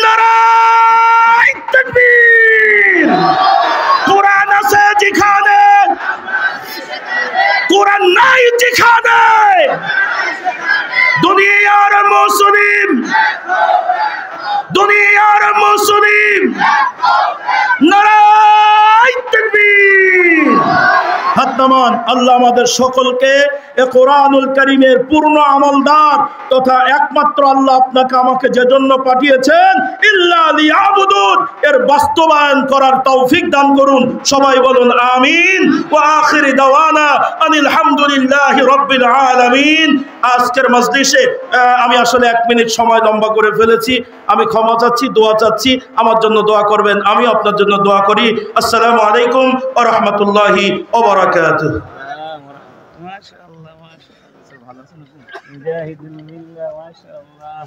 A: নারায়ে তাকবীর। কোরআন আছে যেখানে, কোরআন নাই যেখানে, দুনিয়ার মুসলিম, দুনিয়ার মুসলিম, নারায়ে তাকবীর। হাত নামান। আল্লাহ আমাদের সকলকে এ কোরআনুল কারীমের পূর্ণ আমলদার তথা একমাত্র আল্লাহ আপনাকে আমাকে যে জন্য পাঠিয়েছেন ইল্লা লিয়াবুদুন, এর বাস্তবায়ন করার তৌফিক দান করুন। সবাই বলুন আমিন। ওয়া আখির দাওয়ানা আনিল হামদুলিল্লাহি রাব্বিল আলামিন। আজকের মজলিসে আমি আসলে 1 মিনিট সময় লম্বা করে ফেলেছি। আমি ক্ষমা চাচ্ছি, দোয়া চাচ্ছি, আমার জন্য দোয়া করবেন, আমি আপনার জন্য দোয়া করি। আসসালামু আলাইকুম ওয়া রাহমাতুল্লাহি ওয়া বারাকাতুহু। মাশাআল্লাহ মাশাআল্লাহ, ভালো আছেন? মুজাহিদুল মিল্লাহ, মাশাআল্লাহ।